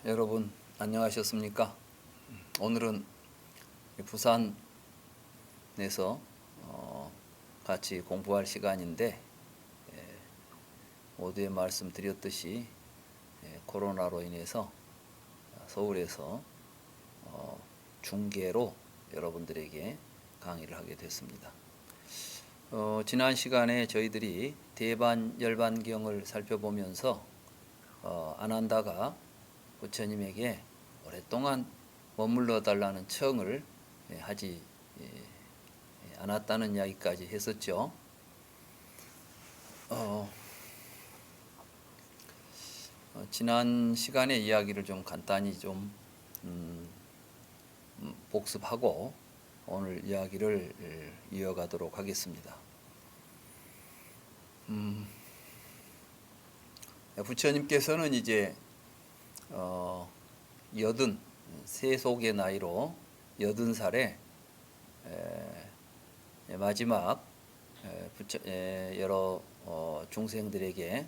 여러분 안녕하셨습니까? 오늘은 부산에서 같이 공부할 시간인데 모두에 말씀드렸듯이 코로나로 인해서 서울에서 중계로 여러분들에게 강의를 하게 됐습니다. 지난 시간에 저희들이 대반열반경을 살펴보면서 안한다가 부처님에게 오랫동안 머물러 달라는 청을 하지 않았다는 이야기까지 했었죠. 지난 시간의 이야기를 좀 간단히 좀 복습하고 오늘 이야기를 이어가도록 하겠습니다. 부처님께서는 이제 83속의 나이로 80살에 마지막 여러 중생들에게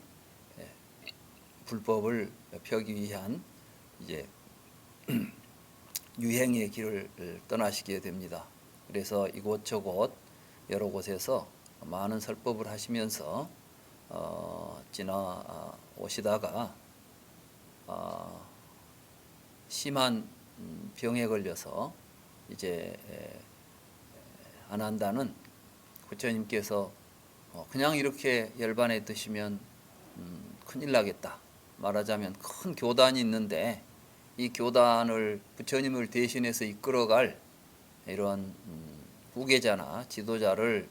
불법을 펴기 위한 이제 유행의 길을 떠나시게 됩니다. 그래서 이곳저곳 여러 곳에서 많은 설법을 하시면서 지나오시다가 심한 병에 걸려서 이제 안한다는 부처님께서 그냥 이렇게 열반에 드시면 큰일 나겠다. 말하자면 큰 교단이 있는데 이 교단을 부처님을 대신해서 이끌어갈 이런 후계자나 지도자를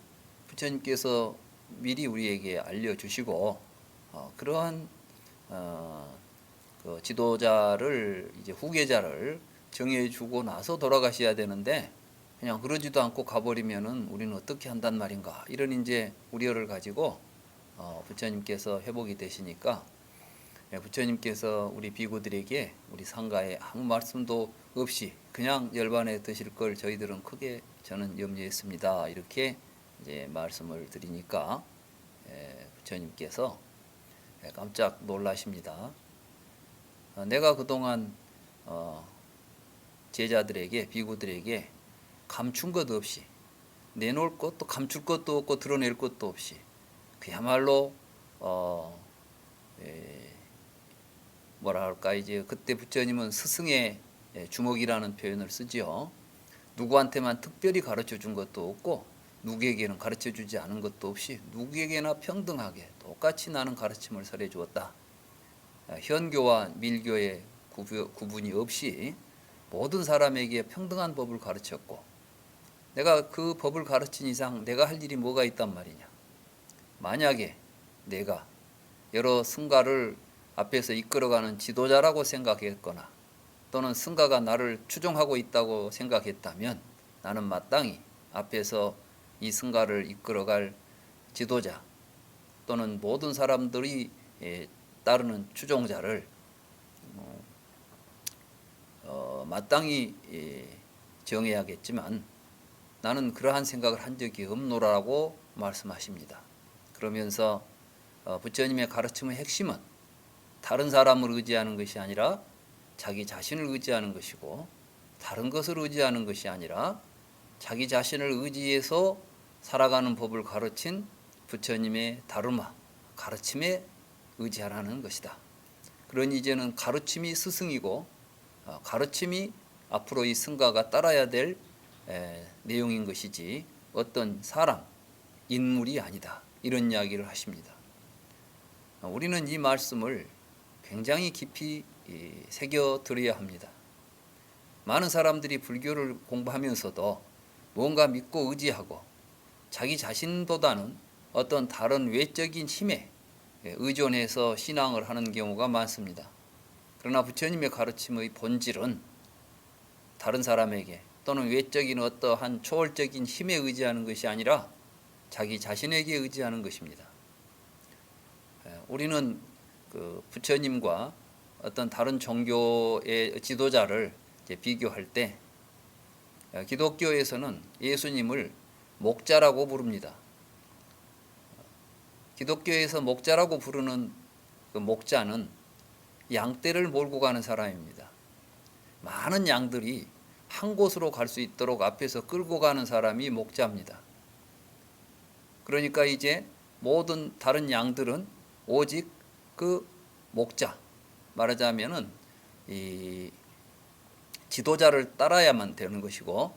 부처님께서 미리 우리에게 알려주시고 그러한 그 지도자를 이제 후계자를 정해주고 나서 돌아가셔야 되는데 그냥 그러지도 않고 가버리면은 우리는 어떻게 한단 말인가 이런 이제 우려를 가지고 부처님께서 회복이 되시니까 부처님께서 우리 비구들에게 우리 상가에 아무 말씀도 없이 그냥 열반에 드실 걸 저희들은 크게 저는 염려했습니다. 이렇게 이제 말씀을 드리니까 부처님께서 깜짝 놀라십니다. 내가 그동안 제자들에게 비구들에게 감춘 것 없이 내놓을 것도 감출 것도 없고 드러낼 것도 없이 그야말로 뭐라 할까 이제 그때 부처님은 스승의 주먹이라는 표현을 쓰지요. 누구한테만 특별히 가르쳐 준 것도 없고 누구에게는 가르쳐 주지 않은 것도 없이 누구에게나 평등하게 똑같이 나는 가르침을 설해 주었다. 현교와 밀교의 구분이 없이 모든 사람에게 평등한 법을 가르쳤고 내가 그 법을 가르친 이상 내가 할 일이 뭐가 있단 말이냐. 만약에 내가 여러 승가를 앞에서 이끌어가는 지도자라고 생각했거나 또는 승가가 나를 추종하고 있다고 생각했다면 나는 마땅히 앞에서 이 승가를 이끌어갈 지도자 또는 모든 사람들이 따르는 추종자를 마땅히 정해야겠지만 나는 그러한 생각을 한 적이 없노라고 말씀하십니다. 그러면서 부처님의 가르침의 핵심은 다른 사람을 의지하는 것이 아니라 자기 자신을 의지하는 것이고 다른 것을 의지하는 것이 아니라 자기 자신을 의지해서 살아가는 법을 가르친 부처님의 다르마, 가르침에 의지하라는 것이다. 그러니 이제는 가르침이 스승이고 가르침이 앞으로 이 승가가 따라야 될 내용인 것이지 어떤 사람, 인물이 아니다. 이런 이야기를 하십니다. 우리는 이 말씀을 굉장히 깊이 새겨들어야 합니다. 많은 사람들이 불교를 공부하면서도 뭔가 믿고 의지하고 자기 자신보다는 어떤 다른 외적인 힘에 의존해서 신앙을 하는 경우가 많습니다. 그러나 부처님의 가르침의 본질은 다른 사람에게 또는 외적인 어떠한 초월적인 힘에 의지하는 것이 아니라 자기 자신에게 의지하는 것입니다. 우리는 그 부처님과 어떤 다른 종교의 지도자를 비교할 때 기독교에서는 예수님을 목자라고 부릅니다. 기독교에서 목자라고 부르는 그 목자는 양떼를 몰고 가는 사람입니다. 많은 양들이 한 곳으로 갈 수 있도록 앞에서 끌고 가는 사람이 목자입니다. 그러니까 이제 모든 다른 양들은 오직 그 목자, 말하자면은 이 지도자를 따라야만 되는 것이고,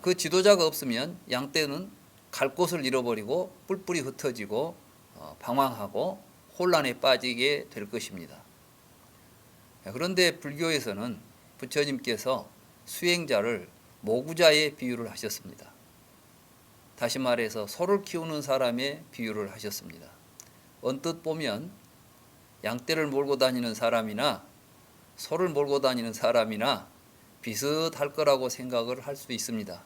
그 지도자가 없으면 양떼는 갈 곳을 잃어버리고 뿔뿔이 흩어지고 방황하고 혼란에 빠지게 될 것입니다. 그런데 불교에서는 부처님께서 수행자를 모구자의 비유를 하셨습니다. 다시 말해서 소를 키우는 사람의 비유를 하셨습니다. 언뜻 보면 양떼를 몰고 다니는 사람이나 소를 몰고 다니는 사람이나 비슷할 거라고 생각을 할 수 있습니다.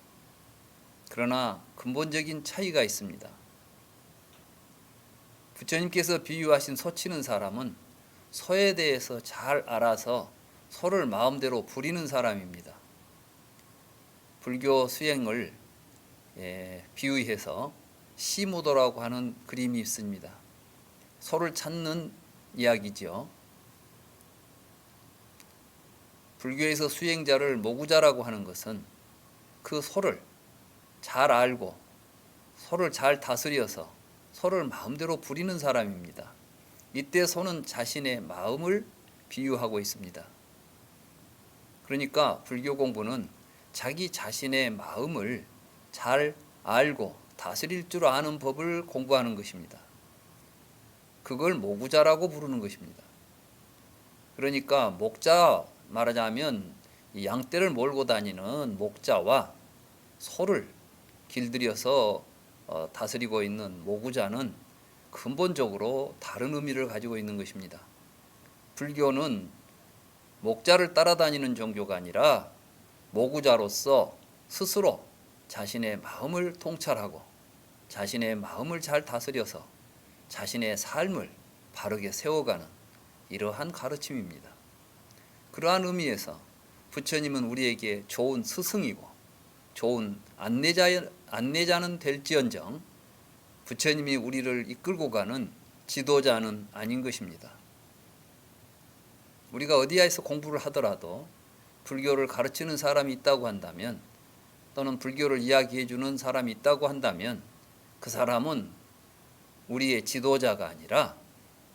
그러나 근본적인 차이가 있습니다. 부처님께서 비유하신 소 치는 사람은 소에 대해서 잘 알아서 소를 마음대로 부리는 사람입니다. 불교 수행을 비유해서 시무도라고 하는 그림이 있습니다. 소를 찾는 이야기죠. 불교에서 수행자를 모구자라고 하는 것은 그 소를 잘 알고 소를 잘 다스려서 소를 마음대로 부리는 사람입니다. 이때 소는 자신의 마음을 비유하고 있습니다. 그러니까 불교 공부는 자기 자신의 마음을 잘 알고 다스릴 줄 아는 법을 공부하는 것입니다. 그걸 모구자라고 부르는 것입니다. 그러니까 목자, 말하자면 양떼를 몰고 다니는 목자와 소를 길들여서 다스리고 있는 모구자는 근본적으로 다른 의미를 가지고 있는 것입니다. 불교는 목자를 따라다니는 종교가 아니라 모구자로서 스스로 자신의 마음을 통찰하고 자신의 마음을 잘 다스려서 자신의 삶을 바르게 세워가는 이러한 가르침입니다. 그러한 의미에서 부처님은 우리에게 좋은 스승이고 좋은 안내자는 될지언정 부처님이 우리를 이끌고 가는 지도자는 아닌 것입니다. 우리가 어디에서 공부를 하더라도 불교를 가르치는 사람이 있다고 한다면 또는 불교를 이야기해 주는 사람이 있다고 한다면 그 사람은 우리의 지도자가 아니라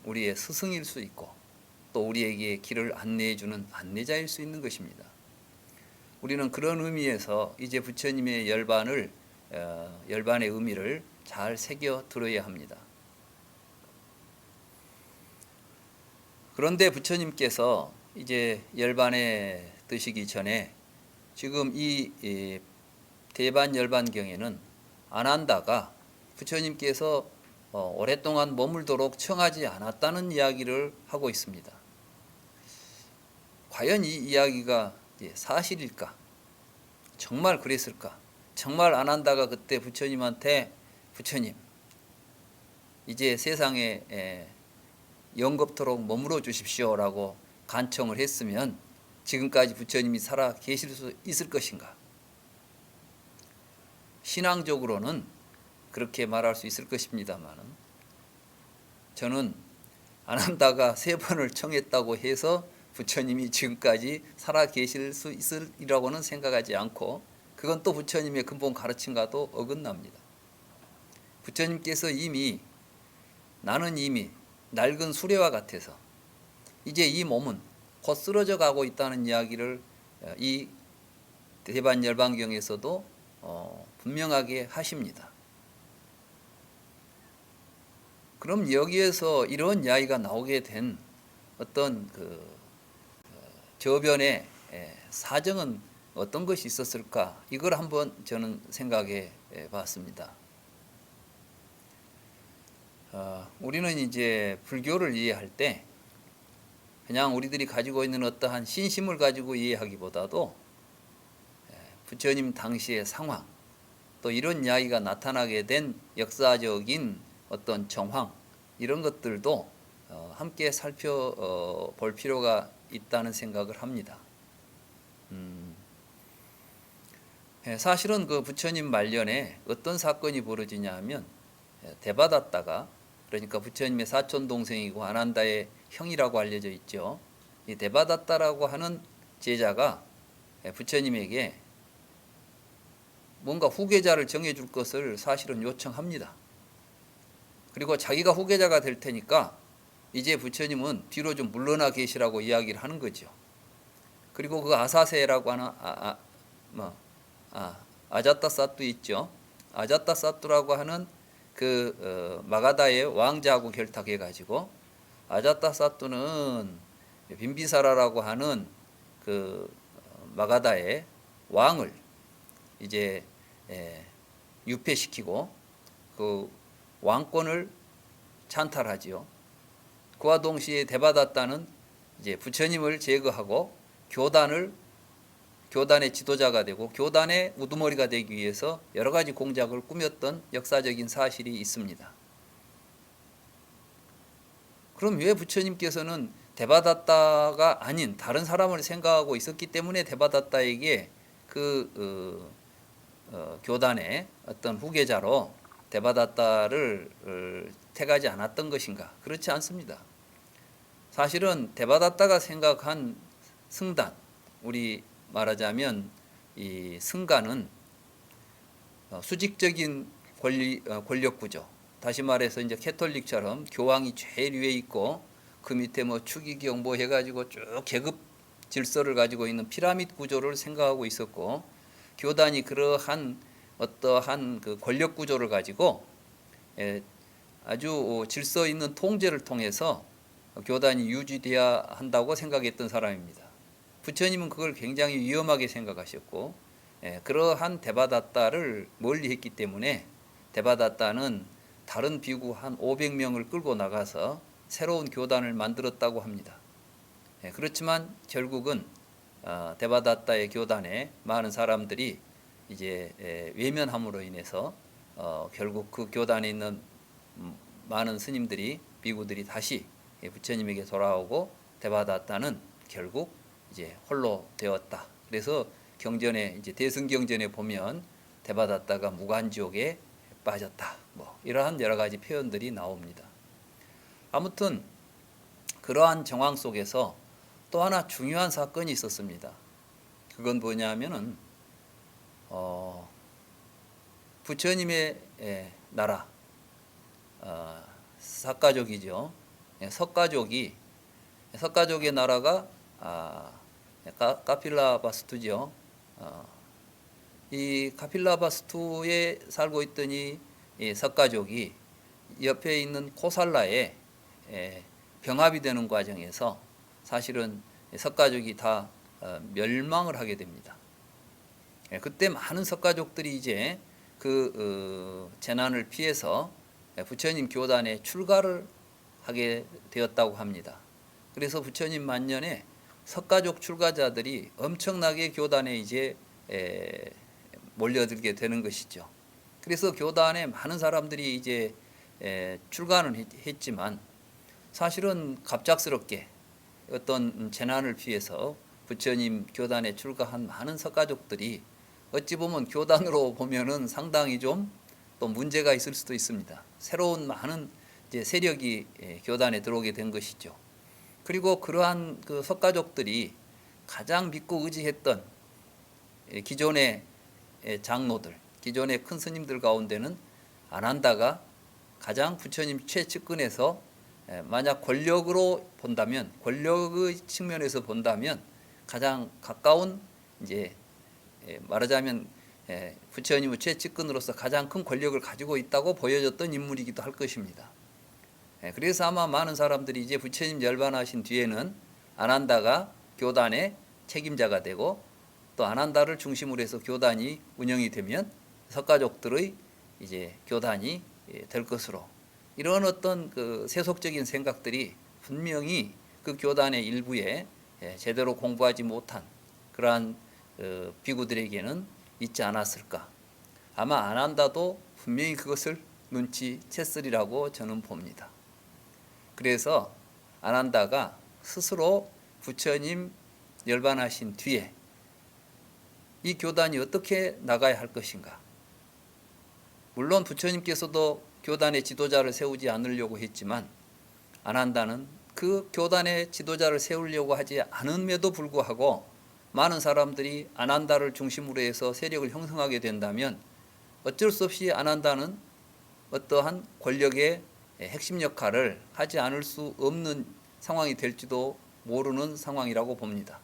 우리의 스승일 수 있고 또 우리에게 길을 안내해 주는 안내자일 수 있는 것입니다. 우리는 그런 의미에서 이제 부처님의 열반의 의미를 잘 새겨 들어야 합니다. 그런데 부처님께서 이제 열반에 드시기 전에 지금 이 대반열반경에는 아난다가 부처님께서 오랫동안 머물도록 청하지 않았다는 이야기를 하고 있습니다. 과연 이 이야기가 사실일까? 정말 그랬을까? 정말 아난다가 그때 부처님한테 부처님 이제 세상에 영겁토록 머물러 주십시오라고 간청을 했으면 지금까지 부처님이 살아 계실 수 있을 것인가? 신앙적으로는 그렇게 말할 수 있을 것입니다만은 저는 아난다가 3번을 청했다고 해서 부처님이 지금까지 살아 계실 수 있으리라고는 생각하지 않고 그건 또 부처님의 근본 가르침과도 어긋납니다. 부처님께서 나는 이미 낡은 수레와 같아서 이제 이 몸은 곧 쓰러져 가고 있다는 이야기를 이 대반열반경에서도 분명하게 하십니다. 그럼 여기에서 이런 이야기가 나오게 된 어떤 저변의 사정은 어떤 것이 있었을까? 이걸 한번 저는 생각해 봤습니다. 우리는 이제 불교를 이해할 때 그냥 우리들이 가지고 있는 어떠한 신심을 가지고 이해하기보다도 부처님 당시의 상황 또 이런 이야기가 나타나게 된 역사적인 어떤 정황 이런 것들도 함께 살펴볼 필요가 있다는 생각을 합니다. 사실은 그 부처님 말년에 어떤 사건이 벌어지냐 하면 대바다다가 그러니까 부처님의 사촌 동생이고 아난다의 형이라고 알려져 있죠. 이 데바다타라고 하는 제자가 부처님에게 뭔가 후계자를 정해줄 것을 사실은 요청합니다. 그리고 자기가 후계자가 될 테니까 이제 부처님은 뒤로 좀 물러나 계시라고 이야기를 하는 거죠. 그리고 그 아사세라고 하는 아자타사뚜 있죠. 아자타사뚜라고 하는 그 마가다의 왕자하고 결탁해 가지고 아자타사뚜는 빈비사라라고 하는 그 마가다의 왕을 이제 유폐시키고 그 왕권을 찬탈하지요. 그와 동시에 데바다타는 이제 부처님을 제거하고 교단의 지도자가 되고 교단의 우두머리가 되기 위해서 여러 가지 공작을 꾸몄던 역사적인 사실이 있습니다. 그럼 왜 부처님께서는 데바다타가 아닌 다른 사람을 생각하고 있었기 때문에 데바다타에게 교단의 어떤 후계자로 데바다타를 택하지 않았던 것인가? 그렇지 않습니다. 사실은 데바다타가 생각한 승단, 우리 말하자면 이 승가는 수직적인 권력 구조. 다시 말해서 이제 캐톨릭처럼 교황이 제일 위에 있고 그 밑에 뭐 추기경 뭐 해가지고 쭉 계급 질서를 가지고 있는 피라미드 구조를 생각하고 있었고, 교단이 그러한 어떠한 그 권력 구조를 가지고 아주 질서 있는 통제를 통해서 교단이 유지돼야 한다고 생각했던 사람입니다. 부처님은 그걸 굉장히 위험하게 생각하셨고, 그러한 데바다타를 멀리했기 때문에 데바다타는 다른 비구 한 500명을 끌고 나가서 새로운 교단을 만들었다고 합니다. 그렇지만 결국은 데바다타의 교단에 많은 사람들이 이제 외면함으로 인해서 결국 그 교단에 있는 많은 스님들이 비구들이 다시 부처님에게 돌아오고 데바다타는 결국 이제 홀로 되었다. 그래서 경전에 이제 대승경전에 보면 데바다타가 무간지옥에 빠졌다. 뭐 이러한 여러 가지 표현들이 나옵니다. 아무튼 그러한 정황 속에서 또 하나 중요한 사건이 있었습니다. 그건 뭐냐면은 부처님의 나라 사가족이죠. 석가족의 나라가 카필라바스투죠. 이 카필라바스투에 살고 있던 이 석가족이 옆에 있는 코살라에 병합이 되는 과정에서 사실은 석가족이 다 멸망을 하게 됩니다. 그때 많은 석가족들이 이제 그 재난을 피해서 부처님 교단에 출가를 하게 되었다고 합니다. 그래서 부처님 만년에 석가족 출가자들이 엄청나게 교단에 이제 몰려들게 되는 것이죠. 그래서 교단에 많은 사람들이 이제 출가는 했지만 사실은 갑작스럽게 어떤 재난을 피해서 부처님 교단에 출가한 많은 석가족들이 어찌 보면 교단으로 보면은 상당히 좀 또 문제가 있을 수도 있습니다. 새로운 많은 이제 세력이 교단에 들어오게 된 것이죠. 그리고 그러한 그 석가족들이 가장 믿고 의지했던 기존의 장로들, 기존의 큰 스님들 가운데는 아난다가 가장 부처님 최측근에서 만약 권력으로 본다면, 권력의 측면에서 본다면 가장 가까운 이제 말하자면 부처님의 최측근으로서 가장 큰 권력을 가지고 있다고 보여졌던 인물이기도 할 것입니다. 그래서 아마 많은 사람들이 이제 부처님 열반하신 뒤에는 아난다가 교단의 책임자가 되고 또 아난다를 중심으로 해서 교단이 운영이 되면 석가족들의 이제 교단이 될 것으로, 이런 어떤 그 세속적인 생각들이 분명히 그 교단의 일부에 제대로 공부하지 못한 그러한 비구들에게는 있지 않았을까. 아마 아난다도 분명히 그것을 눈치챘으리라고 저는 봅니다. 그래서 아난다가 스스로 부처님 열반하신 뒤에 이 교단이 어떻게 나가야 할 것인가. 물론 부처님께서도 교단의 지도자를 세우지 않으려고 했지만 아난다는 그 교단의 지도자를 세우려고 하지 않음에도 불구하고 많은 사람들이 아난다를 중심으로 해서 세력을 형성하게 된다면 어쩔 수 없이 아난다는 어떠한 권력의 핵심 역할을 하지 않을 수 없는 상황이 될지도 모르는 상황이라고 봅니다.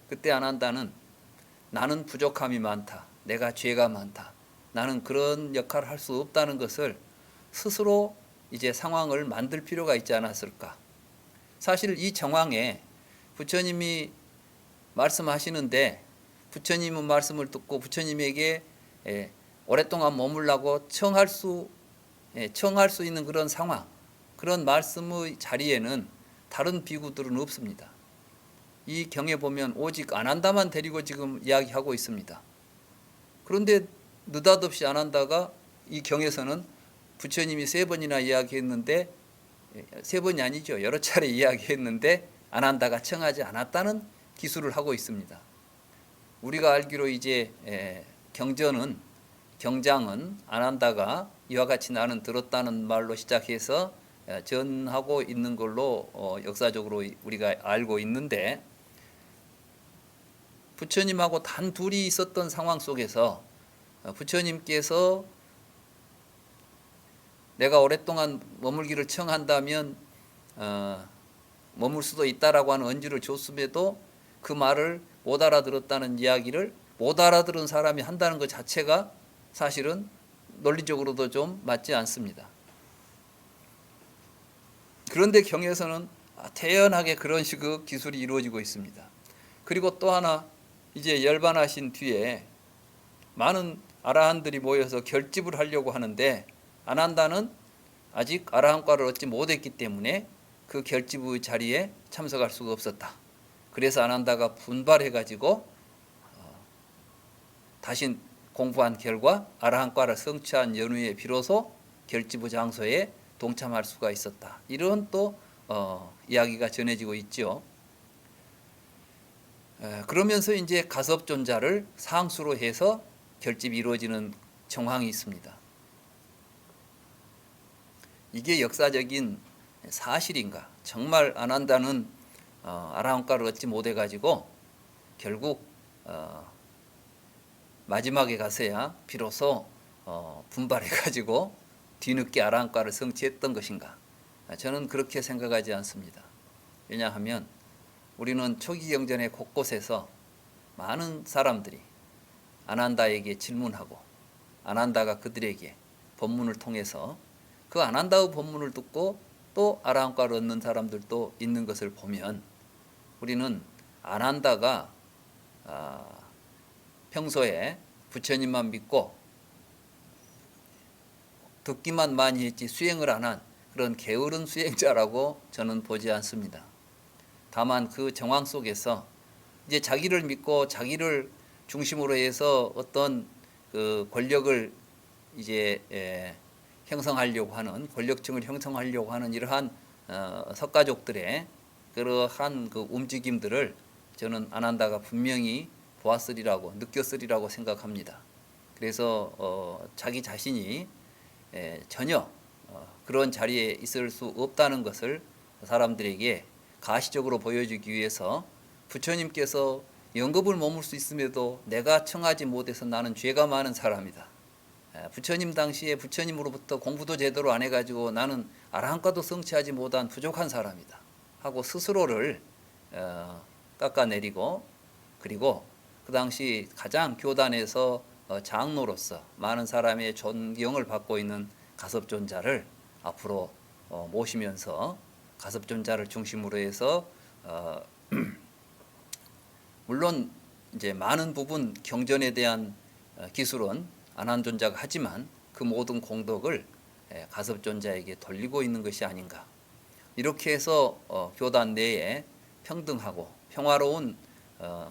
그때 아난다는 나는 부족함이 많다, 내가 죄가 많다, 나는 그런 역할을 할 수 없다는 것을 스스로 이제 상황을 만들 필요가 있지 않았을까. 사실 이 정황에 부처님이 말씀하시는데 부처님은 말씀을 듣고 부처님에게 오랫동안 머물라고 청할 수 있는 그런 상황, 그런 말씀의 자리에는 다른 비구들은 없습니다. 이 경에 보면 오직 아난다만 데리고 지금 이야기하고 있습니다. 그런데 느닷없이 아난다가 이 경에서는 부처님이 3번이나 이야기했는데, 3번이 아니죠, 여러 차례 이야기했는데 아난다가 청하지 않았다는 기술을 하고 있습니다. 우리가 알기로 이제 경장은 아난다가 이와 같이 나는 들었다는 말로 시작해서 전하고 있는 걸로 역사적으로 우리가 알고 있는데, 부처님하고 단 둘이 있었던 상황 속에서 부처님께서 내가 오랫동안 머물기를 청한다면 머물 수도 있다라고 하는 언지를 줬음에도 그 말을 못 알아들었다는 이야기를 못 알아들은 사람이 한다는 것 자체가 사실은 논리적으로도 좀 맞지 않습니다. 그런데 경에서는 태연하게 그런 식의 기술이 이루어지고 있습니다. 그리고 또 하나, 이제 열반하신 뒤에 많은 아라한들이 모여서 결집을 하려고 하는데 아난다는 아직 아라한과를 얻지 못했기 때문에 그 결집의 자리에 참석할 수가 없었다. 그래서 아난다가 분발해가지고 다시 공부한 결과 아라한과를 성취한 연후에 비로소 결집의 장소에 동참할 수가 있었다. 이런 또 이야기가 전해지고 있죠. 그러면서 이제 가섭존자를 상수로 해서 결집이 이루어지는 정황이 있습니다. 이게 역사적인 사실인가? 정말 아난다는 아라한과를 얻지 못해가지고 결국 마지막에 가서야 비로소 분발해가지고 뒤늦게 아라한과를 성취했던 것인가? 저는 그렇게 생각하지 않습니다. 왜냐하면 우리는 초기 경전의 곳곳에서 많은 사람들이 아난다에게 질문하고 아난다가 그들에게 법문을 통해서 그 아난다의 법문을 듣고 또 아라한과를 얻는 사람들도 있는 것을 보면 우리는 아난다가 평소에 부처님만 믿고 듣기만 많이 했지 수행을 안 한 그런 게으른 수행자라고 저는 보지 않습니다. 다만 그 정황 속에서 이제 자기를 믿고 자기를 중심으로 해서 어떤 그 권력을 이제 형성하려고 하는, 권력층을 형성하려고 하는 이러한 석가족들의 그러한 그 움직임들을 저는 아난다가 분명히 보았으리라고, 느꼈으리라고 생각합니다. 그래서 자기 자신이 전혀 그런 자리에 있을 수 없다는 것을 사람들에게 가시적으로 보여주기 위해서 부처님께서 영겁을 머물 수 있음에도 내가 청하지 못해서 나는 죄가 많은 사람이다. 부처님 당시에 부처님으로부터 공부도 제대로 안 해가지고 나는 아라한과도 성취하지 못한 부족한 사람이다 하고 스스로를 깎아내리고, 그리고 그 당시 가장 교단에서 장로로서 많은 사람의 존경을 받고 있는 가섭존자를 앞으로 모시면서 가섭존자를 중심으로 해서 물론 이제 많은 부분 경전에 대한 기술은 아난존자가 하지만 그 모든 공덕을 가섭존자에게 돌리고 있는 것이 아닌가. 이렇게 해서 교단 내에 평등하고 평화로운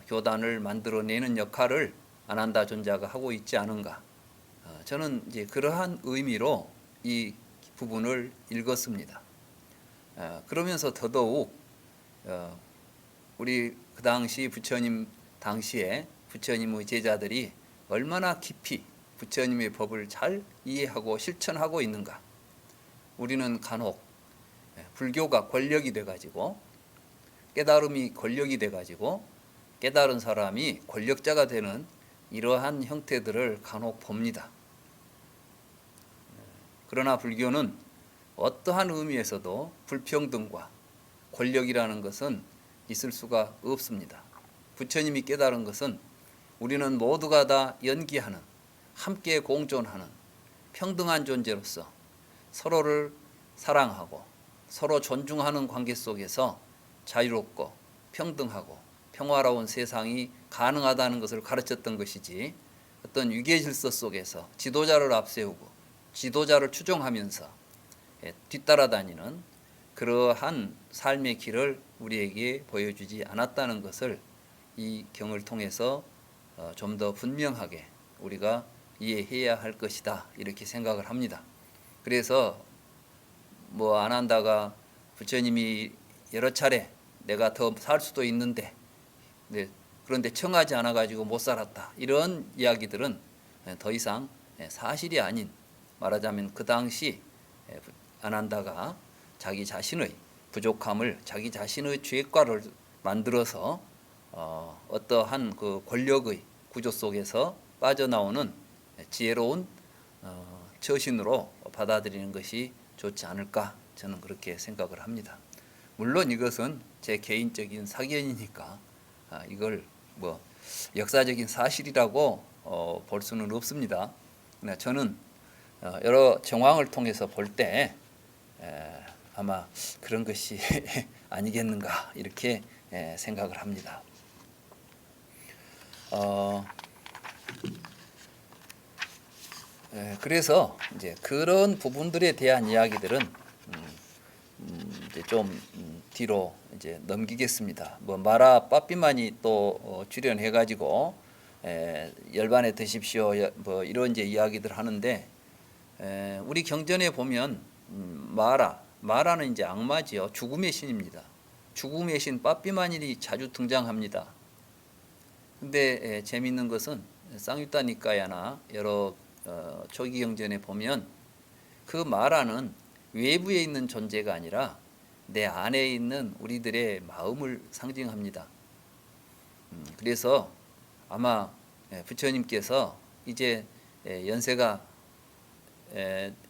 교단을 만들어내는 역할을 아난다 존자가 하고 있지 않은가. 저는 이제 그러한 의미로 이 부분을 읽었습니다. 그러면서 더더욱 우리 그 당시 부처님 당시에 부처님의 제자들이 얼마나 깊이 부처님의 법을 잘 이해하고 실천하고 있는가. 우리는 간혹 불교가 권력이 돼가지고 깨달음이 권력이 돼가지고 깨달은 사람이 권력자가 되는 이러한 형태들을 간혹 봅니다. 그러나 불교는 어떠한 의미에서도 불평등과 권력이라는 것은 있을 수가 없습니다. 부처님이 깨달은 것은 우리는 모두가 다 연기하는, 함께 공존하는 평등한 존재로서 서로를 사랑하고 서로 존중하는 관계 속에서 자유롭고 평등하고 평화로운 세상이 가능하다는 것을 가르쳤던 것이지, 어떤 위계 질서 속에서 지도자를 앞세우고 지도자를 추종하면서 뒤따라다니는 그러한 삶의 길을 우리에게 보여주지 않았다는 것을 이 경을 통해서 좀 더 분명하게 우리가 이해해야 할 것이다, 이렇게 생각을 합니다. 그래서 뭐 안 한다가 부처님이 여러 차례 내가 더 살 수도 있는데 그런데 청하지 않아 가지고 못 살았다, 이런 이야기들은 더 이상 사실이 아닌, 말하자면 그 당시 안한다가 자기 자신의 부족함을, 자기 자신의 죄과를 만들어서 어떠한 그 권력의 구조 속에서 빠져나오는 지혜로운 처신으로 받아들이는 것이 좋지 않을까, 저는 그렇게 생각을 합니다. 물론 이것은 제 개인적인 사견이니까 이걸 뭐 역사적인 사실이라고 볼 수는 없습니다. 저는 여러 정황을 통해서 볼 때 아마 그런 것이 아니겠는가, 이렇게 생각을 합니다. 그래서 이제 그런 부분들에 대한 이야기들은 이제 좀 뒤로 이제 넘기겠습니다. 뭐 마라 빠삐만이 또 출연해가지고 열반에 드십시오, 뭐 이런 이제 이야기들 하는데, 우리 경전에 보면 마라는 이제 악마지요. 죽음의 신입니다. 죽음의 신 빠삐만일이 자주 등장합니다. 근데 재미있는 것은 쌍유타 니까야나 여러 초기 경전에 보면 그 마라는 외부에 있는 존재가 아니라 내 안에 있는 우리들의 마음을 상징합니다. 그래서 아마 부처님께서 이제 연세가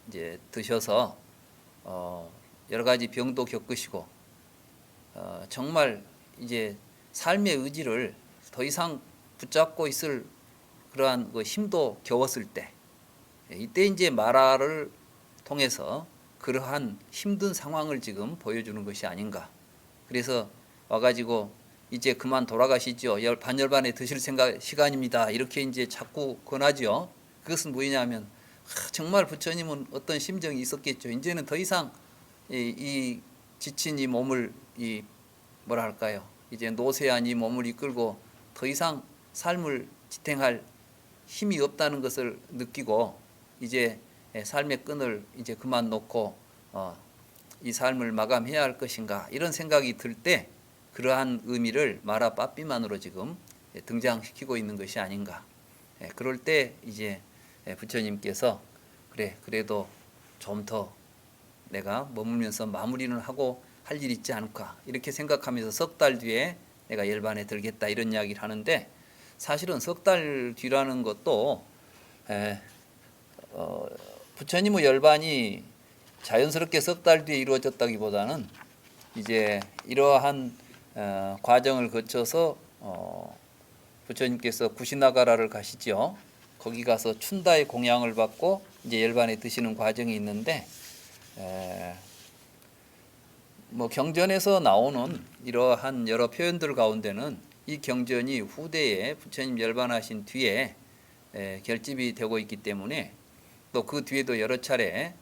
이제 드셔서 여러 가지 병도 겪으시고 정말 이제 삶의 의지를 더 이상 붙잡고 있을 그러한 그 힘도 겨웠을 때, 이때 이제 마라를 통해서 그러한 힘든 상황을 지금 보여주는 것이 아닌가. 그래서 와가지고 이제 그만 돌아가시죠, 반열반에 드실 시간입니다, 이렇게 이제 자꾸 권하죠. 그것은 뭐냐면 정말 부처님은 어떤 심정이 있었겠죠. 이제는 더 이상 이 지친 이 몸을 뭐랄까요, 이제 노쇠한 이 몸을 이끌고 더 이상 삶을 지탱할 힘이 없다는 것을 느끼고 이제 삶의 끈을 이제 그만 놓고 이 삶을 마감해야 할 것인가, 이런 생각이 들 때 그러한 의미를 마라 빠삐만으로 지금 등장시키고 있는 것이 아닌가. 그럴 때 이제 부처님께서 그래도 좀 더 내가 머물면서 마무리를 하고 할 일 있지 않을까, 이렇게 생각하면서 석 달 뒤에 내가 열반에 들겠다, 이런 이야기를 하는데, 사실은 석 달 뒤라는 것도 부처님의 열반이 자연스럽게 석 달 뒤에 이루어졌다기보다는 이제 이러한 과정을 거쳐서 부처님께서 구시나가라를 가시죠. 거기 가서 춘다의 공양을 받고 이제 열반에 드시는 과정이 있는데, 뭐 경전에서 나오는 이러한 여러 표현들 가운데는 이 경전이 후대에 부처님 열반하신 뒤에 결집이 되고 있기 때문에, 또 그 뒤에도 여러 차례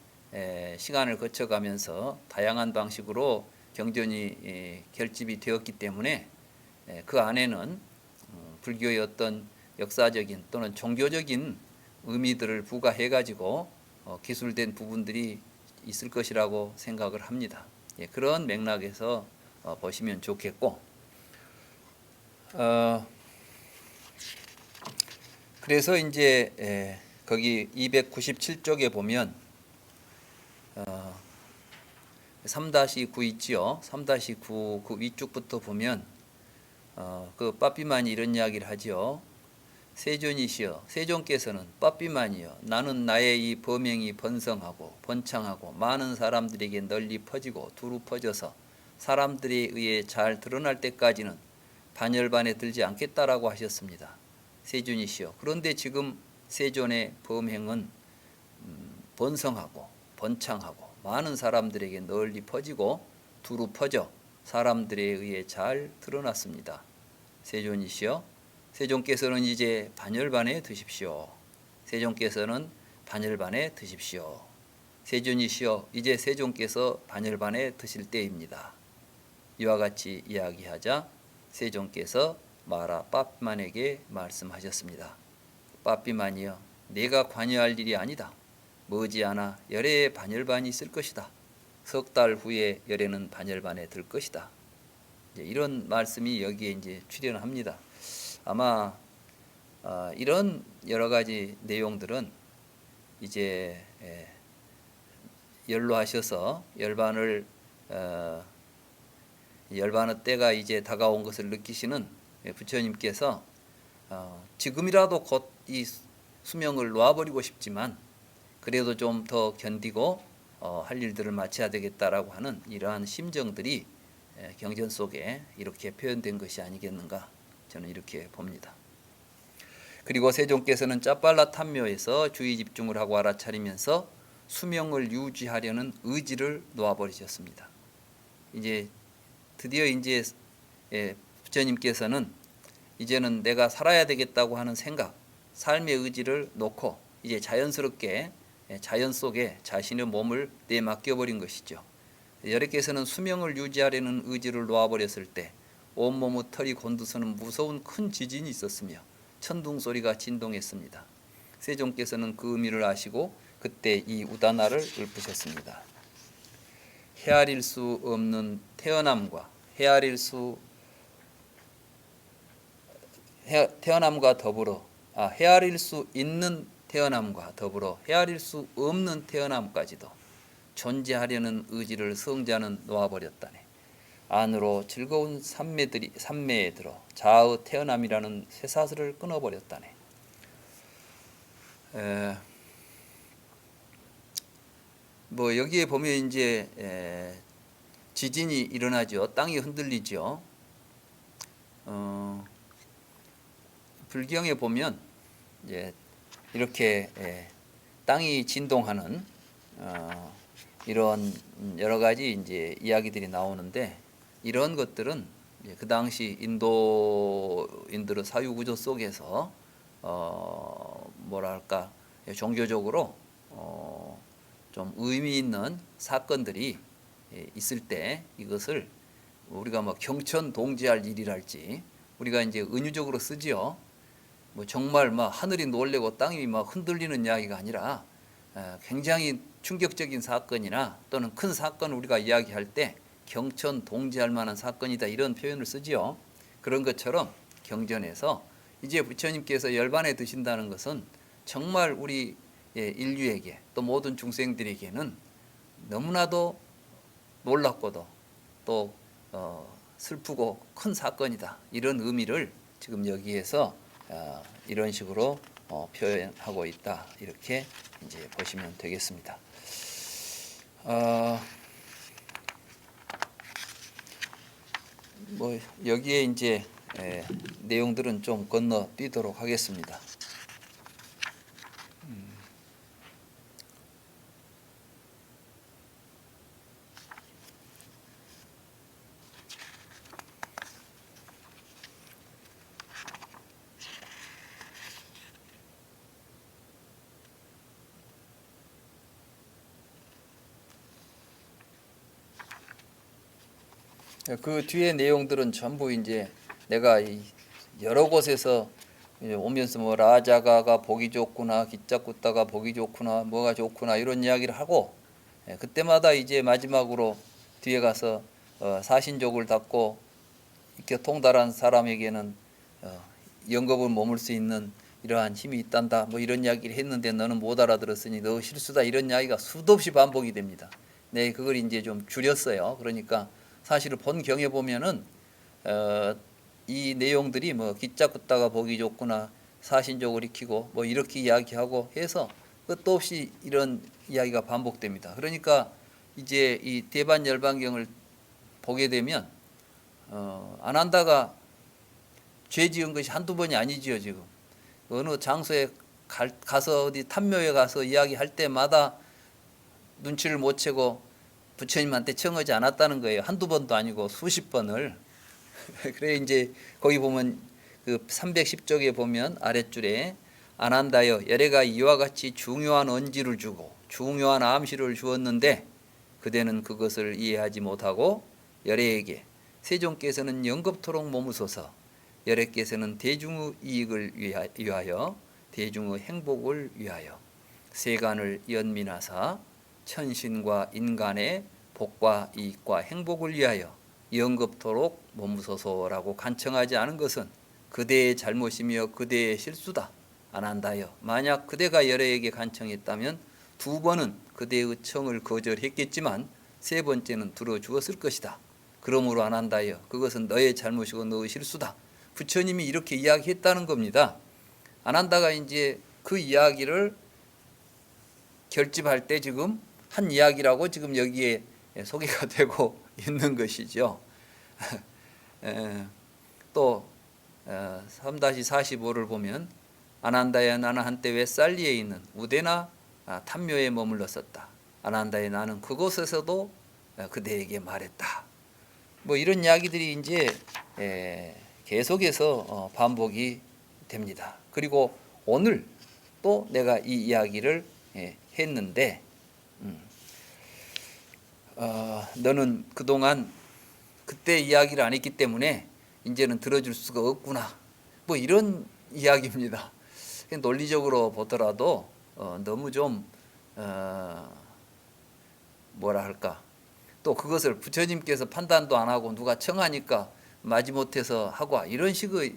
시간을 거쳐가면서 다양한 방식으로 경전이 결집이 되었기 때문에 그 안에는 불교의 어떤 역사적인 또는 종교적인 의미들을 부과해 가지고 기술된 부분들이 있을 것이라고 생각을 합니다. 그런 맥락에서 보시면 좋겠고, 그래서 이제 거기 297쪽에 보면 3-9 있지요. 3-9 그 위쪽부터 보면 그 빠삐만이 이런 이야기를 하지요. 세존이시여, 세존께서는 빠삐만이여, 나는 나의 이 범행이 번성하고 번창하고 많은 사람들에게 널리 퍼지고 두루 퍼져서 사람들에 의해 잘 드러날 때까지는 반열반에 들지 않겠다라고 하셨습니다. 세존이시여. 그런데 지금 세존의 범행은 번성하고 번창하고 많은 사람들에게 널리 퍼지고 두루 퍼져 사람들에 의해 잘 드러났습니다. 세존이시여, 세존께서는 이제 반열반에 드십시오. 세존께서는 반열반에 드십시오. 세존이시여, 이제 세존께서 반열반에 드실 때입니다. 이와 같이 이야기하자 세존께서 마라 빠삐만에게 말씀하셨습니다. 빠삐만이여, 내가 관여할 일이 아니다. 머지않아 열애의 반열반이 있을 것이다. 석 달 후에 열애는 반열반에 들 것이다. 이런 말씀이 여기에 이제 출연합니다. 아마 이런 여러 가지 내용들은 이제 연로하셔서 열반의 때가 이제 다가온 것을 느끼시는 부처님께서 지금이라도 곧 이 수명을 놓아버리고 싶지만 그래도 좀 더 견디고 할 일들을 마쳐야 되겠다라고 하는 이러한 심정들이 경전 속에 이렇게 표현된 것이 아니겠는가, 저는 이렇게 봅니다. 그리고 세존께서는 짜빨라 탐묘에서 주의 집중을 하고 알아차리면서 수명을 유지하려는 의지를 놓아버리셨습니다. 이제 드디어 이제 부처님께서는 이제는 내가 살아야 되겠다고 하는 생각, 삶의 의지를 놓고 이제 자연스럽게 자연 속에 자신의 몸을 내맡겨버린 것이죠. 여래께서는 수명을 유지하려는 의지를 놓아버렸을 때 온몸의 털이 곤두서는 무서운 큰 지진이 있었으며 천둥 소리가 진동했습니다. 세존께서는 그 의미를 아시고 그때 이 우다나를 읊으셨습니다. 헤아릴 수 없는 태어남과 태어남과 더불어 헤아릴 수 있는 태어남과 더불어 헤아릴 수 없는 태어남까지도 존재하려는 의지를 성자는 놓아버렸다네. 안으로 즐거운 산매에 들어 자의 태어남이라는 쇠사슬을 끊어버렸다네. 뭐 여기에 보면 이제 지진이 일어나죠. 땅이 흔들리죠. 불경에 보면 이제 이렇게 땅이 진동하는 이런 여러 가지 이제 이야기들이 나오는데, 이런 것들은 그 당시 인도인들의 사유 구조 속에서 뭐랄까 종교적으로 좀 의미 있는 사건들이 있을 때 이것을 우리가 뭐 경천동지할 일이랄지 우리가 이제 은유적으로 쓰지요. 뭐 정말 막 하늘이 놀래고 땅이 막 흔들리는 이야기가 아니라 굉장히 충격적인 사건이나 또는 큰 사건을 우리가 이야기할 때 경천동지할 만한 사건이다, 이런 표현을 쓰지요. 그런 것처럼 경전에서 이제 부처님께서 열반에 드신다는 것은 정말 우리 인류에게 또 모든 중생들에게는 너무나도 놀랍고도 또 슬프고 큰 사건이다, 이런 의미를 지금 여기에서 이런 식으로 표현하고 있다, 이렇게 이제 보시면 되겠습니다. 뭐 여기에 이제 내용들은 좀 건너뛰도록 하겠습니다. 그 뒤에 내용들은 전부 이제 내가 여러 곳에서 오면서 뭐 라자가가 보기 좋구나, 기짜꾸따가 보기 좋구나, 뭐가 좋구나, 이런 이야기를 하고, 그때마다 이제 마지막으로 뒤에 가서 사신족을 닫고 이렇게 통달한 사람에게는 영겁을 머물 수 있는 이러한 힘이 있단다, 뭐 이런 이야기를 했는데 너는 못 알아들었으니 너 실수다, 이런 이야기가 수도 없이 반복이 됩니다. 네, 그걸 이제 좀 줄였어요. 그러니까 사실은 본경에 보면은 이 내용들이 뭐 기짜 굽다가 보기 좋구나, 사신족을 익히고 뭐 이렇게 이야기하고 해서 끝도 없이 이런 이야기가 반복됩니다. 그러니까 이제 이 대반열반경을 보게 되면 안 한다가 죄 지은 것이 한두 번이 아니지요. 지금 어느 장소에 가서 어디 탐묘에 가서 이야기할 때마다 눈치를 못 채고 부처님한테 청하지 않았다는 거예요. 한두 번도 아니고 수십 번을. 그래 이제 거기 보면 그 310쪽에 보면 아랫줄에 안한다여 열애가 이와 같이 중요한 언지를 주고 중요한 암시를 주었는데 그대는 그것을 이해하지 못하고 열애에게 세종께서는 영겁토록 머무소서 열애께서는 대중의 이익을 위하여 대중의 행복을 위하여 세간을 연민하사 천신과 인간의 복과 이익과 행복을 위하여 영겁토록 머무소서라고 간청하지 않은 것은 그대의 잘못이며 그대의 실수다. 안한다여 만약 그대가 열애에게 간청했다면 두 번은 그대의 청을 거절했겠지만 세 번째는 들어주었을 것이다. 그러므로 안한다여 그것은 너의 잘못이고 너의 실수다. 부처님이 이렇게 이야기했다는 겁니다. 안한다가 이제 그 이야기를 결집할 때 지금 한 이야기라고 지금 여기에 소개가 되고 있는 것이죠. 또 3-45를 보면 안한다야 나는 한때 웨살리에 있는 우대나 탐묘에 머물렀었다. 안한다야 나는 그곳에서도 그대에게 말했다. 뭐 이런 이야기들이 이제 계속해서 반복이 됩니다. 그리고 오늘 또 내가 이 이야기를 했는데 너는 그동안 그때 이야기를 안 했기 때문에 이제는 들어줄 수가 없구나. 뭐 이런 이야기입니다. 논리적으로 보더라도 너무 좀 뭐라 할까. 또 그것을 부처님께서 판단도 안 하고 누가 청하니까 마지못해서 하고 이런 식의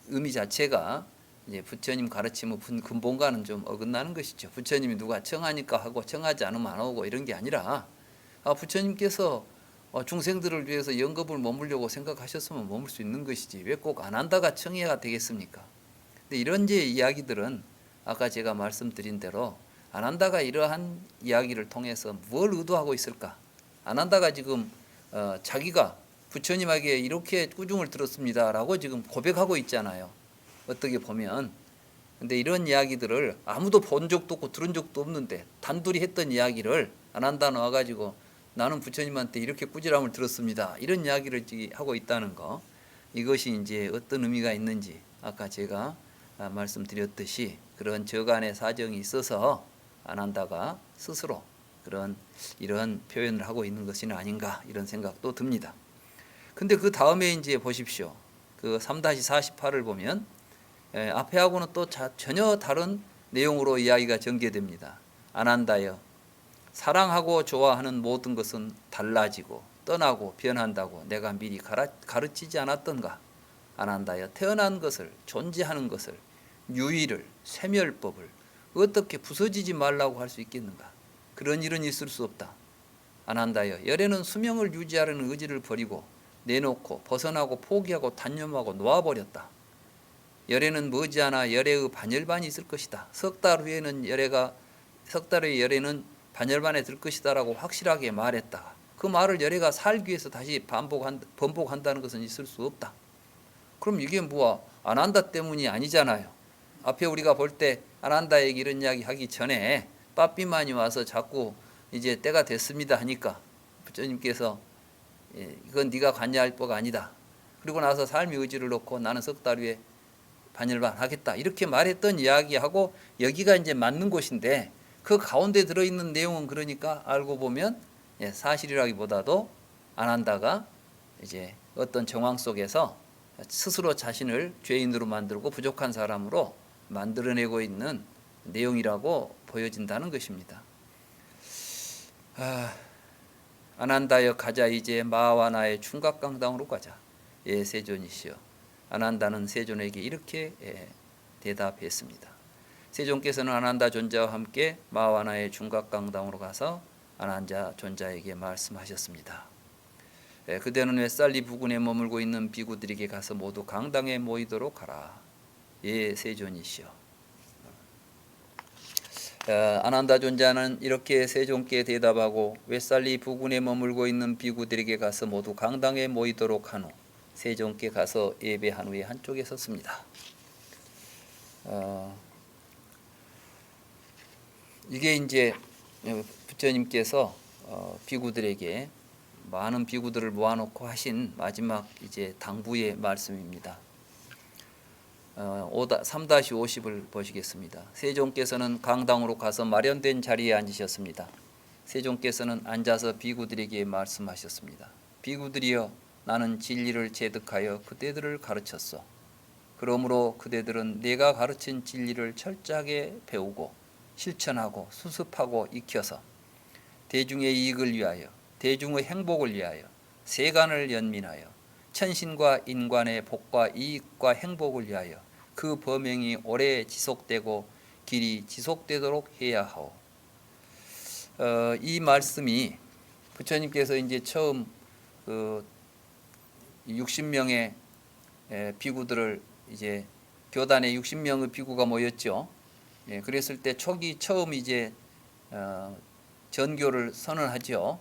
의미 자체가 이제 부처님 가르침의 근본과는 좀 어긋나는 것이죠. 부처님이 누가 청하니까 하고 청하지 않으면 안 하고 이런 게 아니라 부처님께서 중생들을 위해서 영겁을 머물려고 생각하셨으면 머물 수 있는 것이지 왜 꼭 안 한다가 청해야 되겠습니까? 근데 이런 제 이야기들은 아까 제가 말씀드린 대로 안 한다가 이러한 이야기를 통해서 뭘 의도하고 있을까? 안 한다가 지금 자기가 부처님에게 이렇게 꾸중을 들었습니다라고 지금 고백하고 있잖아요. 어떻게 보면. 근데 이런 이야기들을 아무도 본 적도 없고 들은 적도 없는데 단둘이 했던 이야기를 안 한다 나와가지고 나는 부처님한테 이렇게 꾸지람을 들었습니다. 이런 이야기를 하고 있다는 거. 이것이 이제 어떤 의미가 있는지 아까 제가 말씀드렸듯이 그런 저간의 사정이 있어서 안 한다가 스스로 이런 표현을 하고 있는 것이 아닌가 이런 생각도 듭니다. 근데 그 다음에 이제 보십시오. 그 3-48을 보면 앞에 하고는 또 전혀 다른 내용으로 이야기가 전개됩니다. 안 한다여 사랑하고 좋아하는 모든 것은 달라지고 떠나고 변한다고 내가 미리 가르치지 않았던가. 안 한다여 태어난 것을 존재하는 것을 유의를 세멸법을 어떻게 부서지지 말라고 할 수 있겠는가. 그런 일은 있을 수 없다. 안 한다여 열애는 수명을 유지하려는 의지를 버리고 내놓고 벗어나고 포기하고 단념하고 놓아버렸다. 열애는 머지않아 열애의 반열반이 있을 것이다. 석 달 후에는 석 달의 열애는 반열반에 들 것이다라고 확실하게 말했다. 그 말을 열애가 살기 위해서 다시 번복한다는 것은 있을 수 없다. 그럼 이게 안 한다 때문이 아니잖아요. 앞에 우리가 볼 때 안 한다 얘기 이런 이야기 하기 전에 빠삐만이 와서 자꾸 이제 때가 됐습니다 하니까 부처님께서 이건 네가 관여할 바가 아니다. 그리고 나서 삶의 의지를 놓고 나는 석 달 후에 반열반 하겠다. 이렇게 말했던 이야기하고 여기가 이제 맞는 곳인데 그 가운데 들어있는 내용은 그러니까 알고 보면 사실이라기보다도 안 한다가 이제 어떤 정황 속에서 스스로 자신을 죄인으로 만들고 부족한 사람으로 만들어내고 있는 내용이라고 보여진다는 것입니다. 안 한다여 가자 이제 마와 나의 충각강당으로 가자. 예 세존이시여. 안 한다는 세존에게 이렇게 대답했습니다. 세존께서는 안 한다 존자와 함께 마와 나의 충각강당으로 가서 아난자 존자에게 말씀하셨습니다. 그대는 웨살리 부근에 머물고 있는 비구들에게 가서 모두 강당에 모이도록 하라. 예, 세존이시여. 아난다 존자는 이렇게 세존께 대답하고 웨살리 부근에 머물고 있는 비구들에게 가서 모두 강당에 모이도록 한 후 세존께 가서 예배한 후에 한쪽에 섰습니다. 이게 이제 부처님께서 비구들에게 많은 비구들을 모아놓고 하신 마지막 이제 당부의 말씀입니다. 3-50을 보시겠습니다. 세종께서는 강당으로 가서 마련된 자리에 앉으셨습니다. 세종께서는 앉아서 비구들에게 말씀하셨습니다. 비구들이여, 나는 진리를 체득하여 그대들을 가르쳤소. 그러므로 그대들은 내가 가르친 진리를 철저하게 배우고 실천하고 수습하고 익혀서 대중의 이익을 위하여, 대중의 행복을 위하여, 세간을 연민하여 천신과 인간의 복과 이익과 행복을 위하여 그 범행이 오래 지속되고 길이 지속되도록 해야 하오. 이 말씀이 부처님께서 이제 처음 60명의 비구들을 이제 교단에 60명의 비구가 모였죠. 그랬을 때 초기 처음 이제 전교를 선언하죠.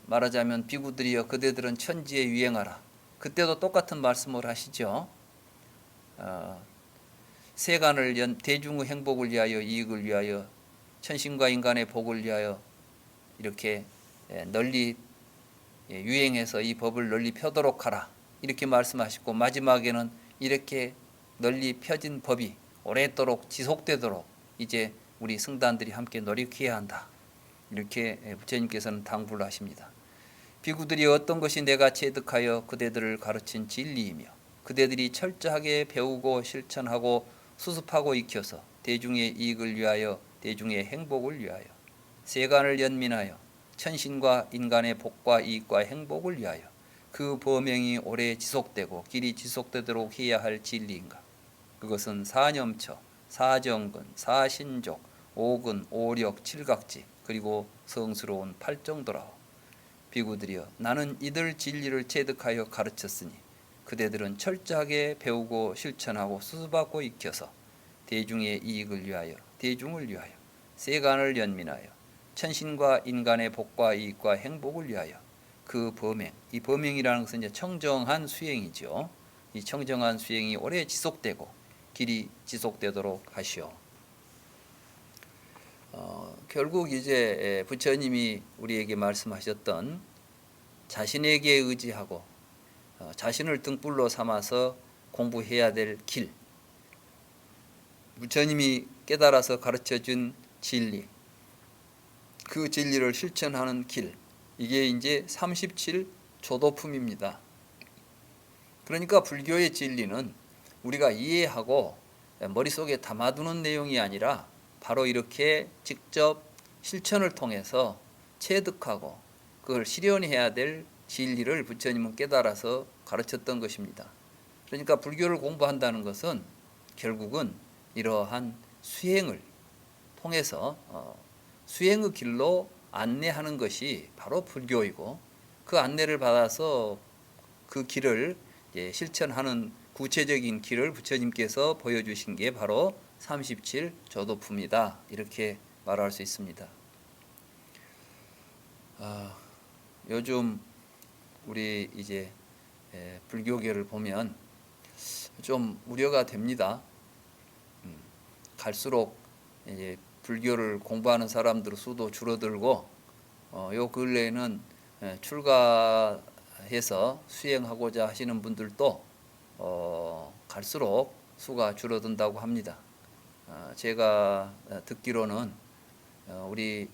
말하자면 비구들이여, 그대들은 천지에 유행하라. 그때도 똑같은 말씀을 하시죠. 세간을 대중의 행복을 위하여, 이익을 위하여, 천신과 인간의 복을 위하여 이렇게 널리 유행해서 이 법을 널리 펴도록 하라. 이렇게 말씀하시고 마지막에는 이렇게 널리 펴진 법이 오랫도록 지속되도록 이제 우리 성단들이 함께 노력해야 한다. 이렇게 부처님께서는 당부를 하십니다. 비구들이 어떤 것이 내가 체득하여 그대들을 가르친 진리이며 그대들이 철저하게 배우고 실천하고 수습하고 익혀서 대중의 이익을 위하여, 대중의 행복을 위하여, 세간을 연민하여 천신과 인간의 복과 이익과 행복을 위하여 그 범행이 오래 지속되고 길이 지속되도록 해야 할 진리인가? 그것은 사념처, 사정근, 사신족, 오근, 오력, 칠각지, 그리고 성스러운 팔정도라오. 비구들이여, 나는 이들 진리를 체득하여 가르쳤으니 그대들은 철저하게 배우고 실천하고 수습하고 익혀서 대중의 이익을 위하여, 대중을 위하여, 세간을 연민하여 천신과 인간의 복과 이익과 행복을 위하여 그 범행, 이 범행이라는 것은 이제 청정한 수행이죠. 이 청정한 수행이 오래 지속되고 길이 지속되도록 하시오. 결국 이제 부처님이 우리에게 말씀하셨던 자신에게 의지하고 자신을 등불로 삼아서 공부해야 될 길, 부처님이 깨달아서 가르쳐준 진리, 그 진리를 실천하는 길, 이게 이제 37 조도품입니다. 그러니까 불교의 진리는 우리가 이해하고 머릿속에 담아두는 내용이 아니라 바로 이렇게 직접 실천을 통해서 체득하고 그걸 실현해야 될 진리를 부처님은 깨달아서 가르쳤던 것입니다. 그러니까 불교를 공부한다는 것은 결국은 이러한 수행을 통해서 수행의 길로 안내하는 것이 바로 불교이고, 그 안내를 받아서 그 길을 실천하는 구체적인 길을 부처님께서 보여주신 게 바로 37 조도품이다. 이렇게 말할 수 있습니다. 요즘 우리 이제 불교계를 보면 좀 우려가 됩니다. 갈수록 이제 불교를 공부하는 사람들 수도 줄어들고, 요 근래에는 출가해서 수행하고자 하시는 분들도 갈수록 수가 줄어든다고 합니다. 제가 듣기로는 우리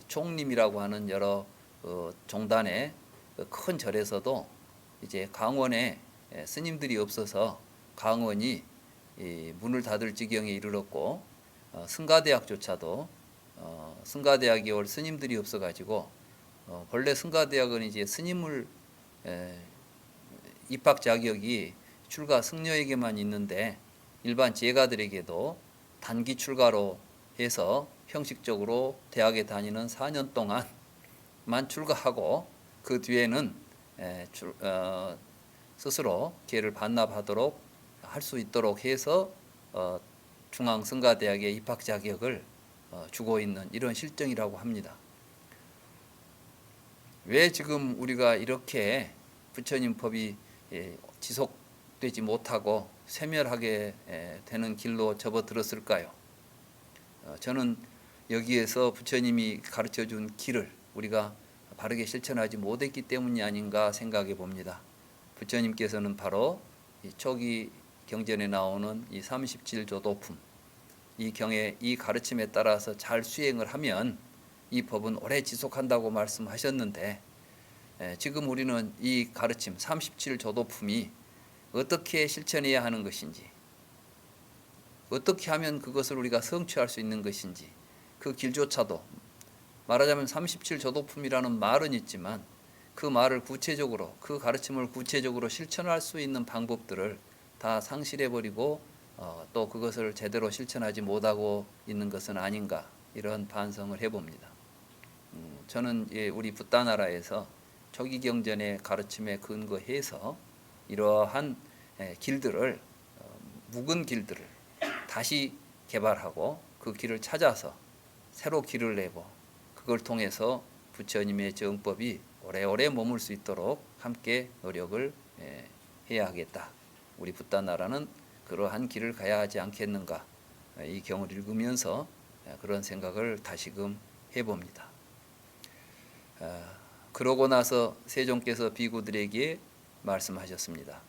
총림이라고 하는 여러 종단의 큰 절에서도 이제 강원에 스님들이 없어서 강원이 문을 닫을 지경에 이르렀고, 승가대학조차도 승가대학이 올 스님들이 없어가지고 본래 승가대학은 이제 스님을 입학 자격이 출가 승려에게만 있는데 일반 제가들에게도 단기 출가로 해서 형식적으로 대학에 다니는 4년 동안만 출가하고 그 뒤에는 스스로 기회를 반납하도록 할 수 있도록 해서 중앙성가대학의 입학 자격을 주고 있는 이런 실정이라고 합니다. 왜 지금 우리가 이렇게 부처님 법이 지속되지 못하고 쇠멸하게 되는 길로 접어들었을까요? 저는 여기에서 부처님이 가르쳐준 길을 우리가 바르게 실천하지 못했기 때문이 아닌가 생각해 봅니다. 부처님께서는 바로 이 초기 경전에 나오는 이 37조도품, 이 경의 이 가르침에 따라서 잘 수행을 하면 이 법은 오래 지속한다고 말씀하셨는데, 지금 우리는 이 가르침 37조도품이 어떻게 실천해야 하는 것인지, 어떻게 하면 그것을 우리가 성취할 수 있는 것인지, 그 길조차도 말하자면 37조도품이라는 말은 있지만 그 말을 구체적으로, 그 가르침을 구체적으로 실천할 수 있는 방법들을 다 상실해버리고 또 그것을 제대로 실천하지 못하고 있는 것은 아닌가, 이런 반성을 해봅니다. 저는 우리 붓다나라에서 초기 경전의 가르침에 근거해서 이러한 길들을, 묵은 길들을 다시 개발하고 그 길을 찾아서 새로 길을 내고 그걸 통해서 부처님의 정법이 오래오래 머물 수 있도록 함께 노력을 해야 하겠다. 우리 붓다나라는 그러한 길을 가야 하지 않겠는가, 이 경을 읽으면서 그런 생각을 다시금 해봅니다. 그러고 나서 세종께서 비구들에게 말씀하셨습니다.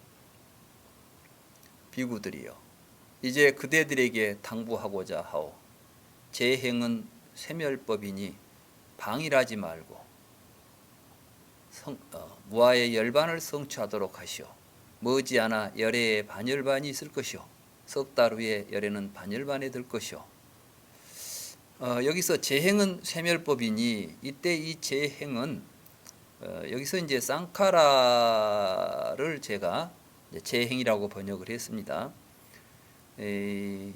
비구들이여, 이제 그대들에게 당부하고자 하오. 제 행은 쇠멸법이니 방일하지 말고 무아의 열반을 성취하도록 하시오. 머지않아 열애에 반열반이 있을 것이오. 석 달 후에 열애는 반열반에 들 것이오. 여기서 제행은 쇠멸법이니, 이때 이 제행은 여기서 이제 쌍카라를 제가 제행이라고 번역을 했습니다. 근데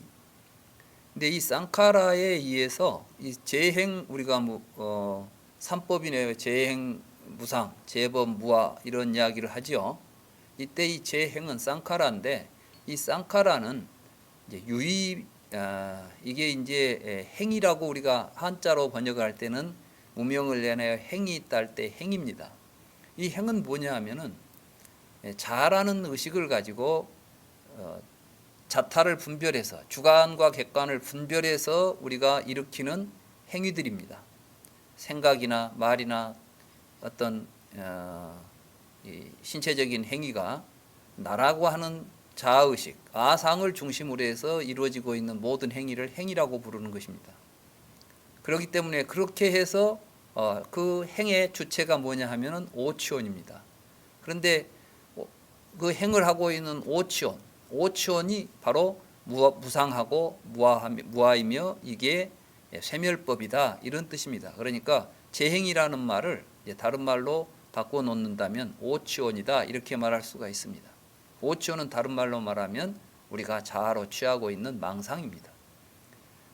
이 쌍카라에 의해서 이 제행, 우리가 삼법이네요. 제행, 무상, 제법, 무아 이런 이야기를 하죠. 이때 이 제행은 쌍카라인데, 이 쌍카라는 이제 이게 이제 행이라고 우리가 한자로 번역할 때는 무명을 내내어 행이 있다 할 때 행입니다. 이 행은 뭐냐 하면은 잘하는 의식을 가지고 자타를 분별해서, 주관과 객관을 분별해서 우리가 일으키는 행위들입니다. 생각이나 말이나 어떤 신체적인 행위가 나라고 하는 자아의식, 아상을 중심으로 해서 이루어지고 있는 모든 행위를 행위라고 부르는 것입니다. 그렇기 때문에 그렇게 해서 그 행의 주체가 뭐냐 하면은 오치원입니다. 그런데 그 행을 하고 있는 오치원이 바로 무상하고 무아이며 이게 쇠멸법이다, 이런 뜻입니다. 그러니까 제행이라는 말을 다른 말로 바꿔놓는다면 오치원이다, 이렇게 말할 수가 있습니다. 오치원은 다른 말로 말하면 우리가 자아로 취하고 있는 망상입니다.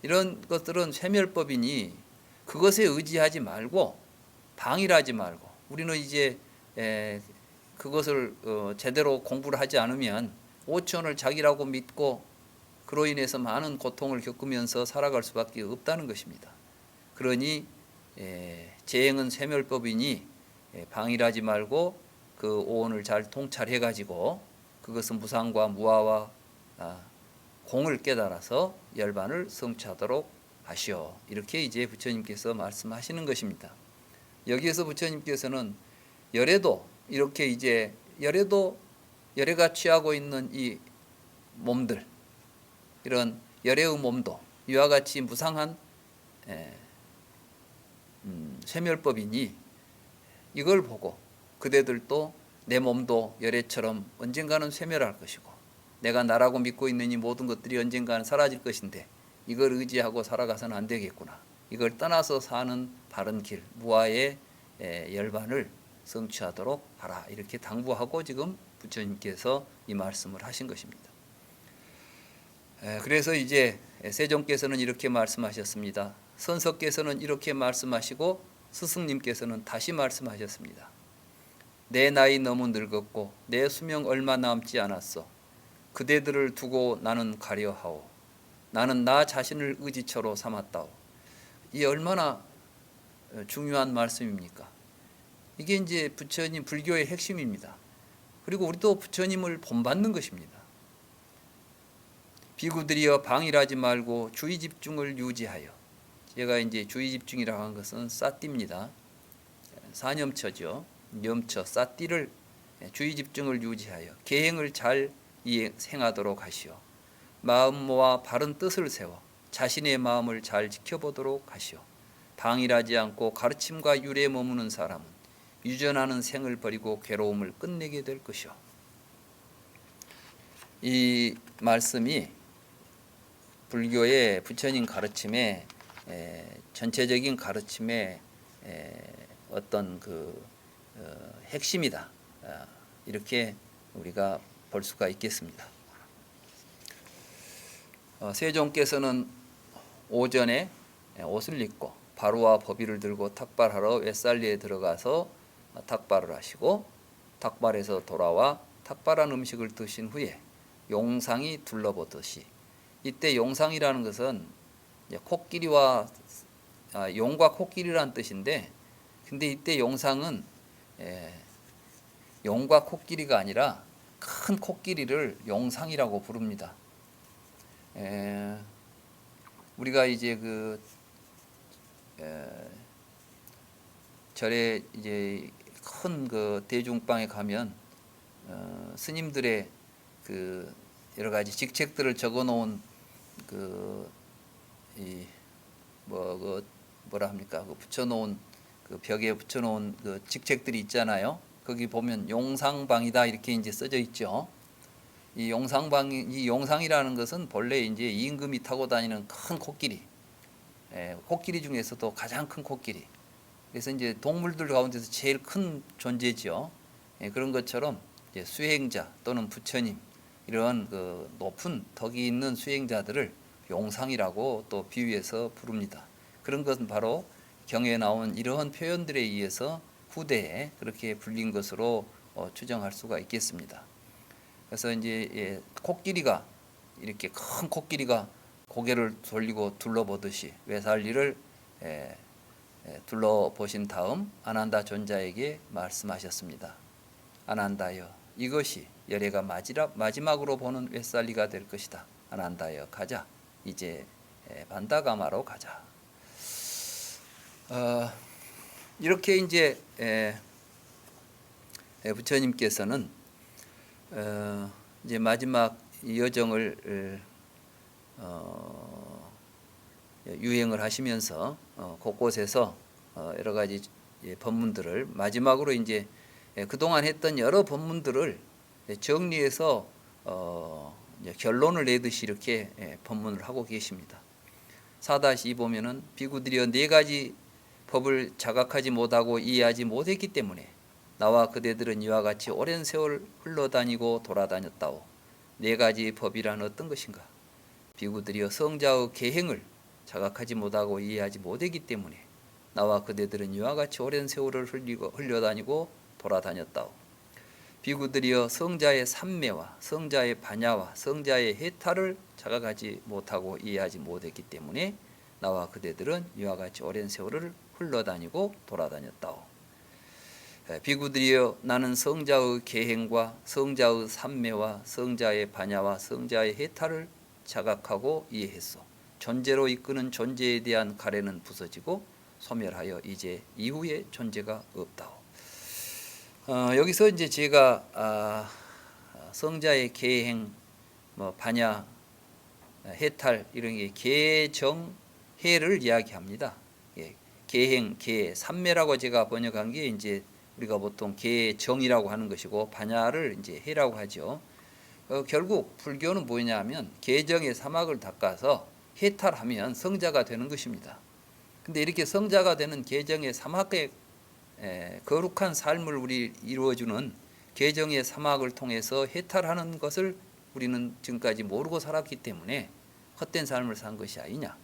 이런 것들은 쇠멸법이니 그것에 의지하지 말고 방일하지 말고, 우리는 이제 그것을 제대로 공부를 하지 않으면 오천을 자기라고 믿고 그로 인해서 많은 고통을 겪으면서 살아갈 수밖에 없다는 것입니다. 그러니 제행은 쇠멸법이니 방일하지 말고 그 오온을 잘 통찰해 가지고 그것은 무상과 무아와 공을 깨달아서 열반을 성취하도록 하시오. 이렇게 이제 부처님께서 말씀하시는 것입니다. 여기에서 부처님께서는 열애도, 이렇게 이제 열애가 취하고 있는 이 몸들, 이런 열애의 몸도 이와 같이 무상한 쇠멸법이니 이걸 보고 그대들도 내 몸도 열애처럼 언젠가는 쇠멸할 것이고, 내가 나라고 믿고 있는 이 모든 것들이 언젠가는 사라질 것인데 이걸 의지하고 살아가서는 안 되겠구나. 이걸 떠나서 사는 바른 길, 무아의 열반을 성취하도록 하라, 이렇게 당부하고 지금 부처님께서 이 말씀을 하신 것입니다. 그래서 이제 세종께서는 이렇게 말씀하셨습니다. 선석께서는 이렇게 말씀하시고 스승님께서는 다시 말씀하셨습니다. 내 나이 너무 늙었고 내 수명 얼마 남지 않았어. 그대들을 두고 나는 가려하오. 나는 나 자신을 의지처로 삼았다오. 이 얼마나 중요한 말씀입니까? 이게 이제 부처님 불교의 핵심입니다. 그리고 우리도 부처님을 본받는 것입니다. 비구들이여 방일하지 말고 주의 집중을 유지하여. 제가 이제 주의 집중이라고 한 것은 싸띠입니다. 사념처죠. 염처, 싸띠를 주의 집중을 유지하여 계행을 잘 행하도록 하시오. 마음 모아 바른 뜻을 세워 자신의 마음을 잘 지켜보도록 하시오. 방일하지 않고 가르침과 율에 머무는 사람은 유전하는 생을 버리고 괴로움을 끝내게 될 것이오. 이 말씀이 불교의 부처님 가르침의 전체적인 가르침의 어떤 핵심이다. 이렇게 우리가 볼 수가 있겠습니다. 세종께서는 오전에 옷을 입고 바루와 법위를 들고 탁발하러 웨살리에 들어가서 탁발을 하시고 탁발에서 돌아와 탁발한 음식을 드신 후에 용상이 둘러보듯이, 이때 용상이라는 것은 코끼리와 용과 코끼리라는 뜻인데, 근데 이때 용상은 용과 코끼리가 아니라 큰 코끼리를 용상이라고 부릅니다. 우리가 이제 절에 이제 큰 대중방에 가면 스님들의 여러 가지 직책들을 적어놓은 뭐라 합니까? 붙여놓은 벽에 붙여놓은 직책들이 있잖아요. 거기 보면 용상방이다 이렇게 이제 써져 있죠. 이 용상이라는 것은 본래 이제 임금이 타고 다니는 큰 코끼리, 코끼리 중에서도 가장 큰 코끼리. 그래서 이제 동물들 가운데서 제일 큰 존재죠. 그런 것처럼 이제 수행자 또는 부처님, 이런 높은 덕이 있는 수행자들을 용상이라고 또 비유해서 부릅니다. 그런 것은 바로 경에 나온 이러한 표현들에 의해서 후대에 그렇게 불린 것으로 추정할 수가 있겠습니다. 그래서 이제 코끼리가, 이렇게 큰 코끼리가 고개를 돌리고 둘러보듯이 웨살리를 둘러보신 다음 아난다 존자에게 말씀하셨습니다. 아난다여, 이것이 열애가 마지막으로 보는 웨살리가 될 것이다. 아난다여, 가자. 이제 반다가마로 가자. 이렇게 이제 부처님께서는 이제 마지막 여정을 유행을 하시면서 곳곳에서 여러 가지 법문들을 마지막으로 이제 그동안 했던 여러 법문들을 정리해서 결론을 내듯이 이렇게 법문을 하고 계십니다. 4-2 보면은 비구들이여 네 가지 법을 자각하지 못하고 이해하지 못했기 때문에 나와 그대들은 이와 같이 오랜 세월 흘러다니고 돌아다녔다오. 네 가지 법이란 어떤 것인가? 비구들이여 성자의 계행을 자각하지 못하고 이해하지 못했기 때문에 나와 그대들은 이와 같이 오랜 세월을 흘려다니고 돌아다녔다오. 비구들이여 성자의 삼매와 성자의 반야와 성자의 해탈을 자각하지 못하고 이해하지 못했기 때문에 나와 그대들은 이와 같이 오랜 세월을 흘러다니고 돌아다녔다오. 비구들이여 나는 성자의 계행과 성자의 삼매와 성자의 반야와 성자의 해탈을 자각하고 이해했소. 존재로 이끄는 존재에 대한 가래는 부서지고 소멸하여 이제 이후에 존재가 없다오. 여기서 이제 제가 성자의 계행, 반야, 해탈 이런 게 계정해를 이야기합니다. 계행, 계, 삼매라고 제가 번역한 게 이제 우리가 보통 계정이라고 하는 것이고 반야를 이제 해라고 하죠. 결국 불교는 뭐냐면 계정의 사막을 닦아서 해탈하면 성자가 되는 것입니다. 근데 이렇게 성자가 되는 계정의 사막의 거룩한 삶을 우리 이루어주는 계정의 사막을 통해서 해탈하는 것을 우리는 지금까지 모르고 살았기 때문에 헛된 삶을 산 것이 아니냐.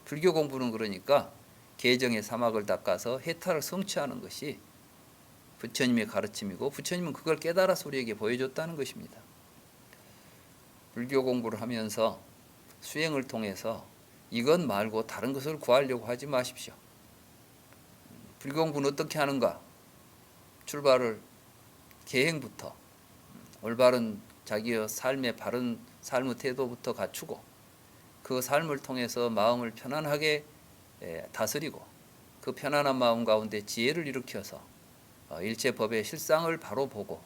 불교 공부는 그러니까 계정의 사막을 닦아서 해탈을 성취하는 것이 부처님의 가르침이고 부처님은 그걸 깨달아서 우리에게 보여줬다는 것입니다. 불교 공부를 하면서 수행을 통해서 이것 말고 다른 것을 구하려고 하지 마십시오. 불교 공부는 어떻게 하는가? 출발을 계행부터 올바른 자기의 삶의 바른 삶의 태도부터 갖추고 그 삶을 통해서 마음을 편안하게 다스리고 그 편안한 마음 가운데 지혜를 일으켜서 일체 법의 실상을 바로 보고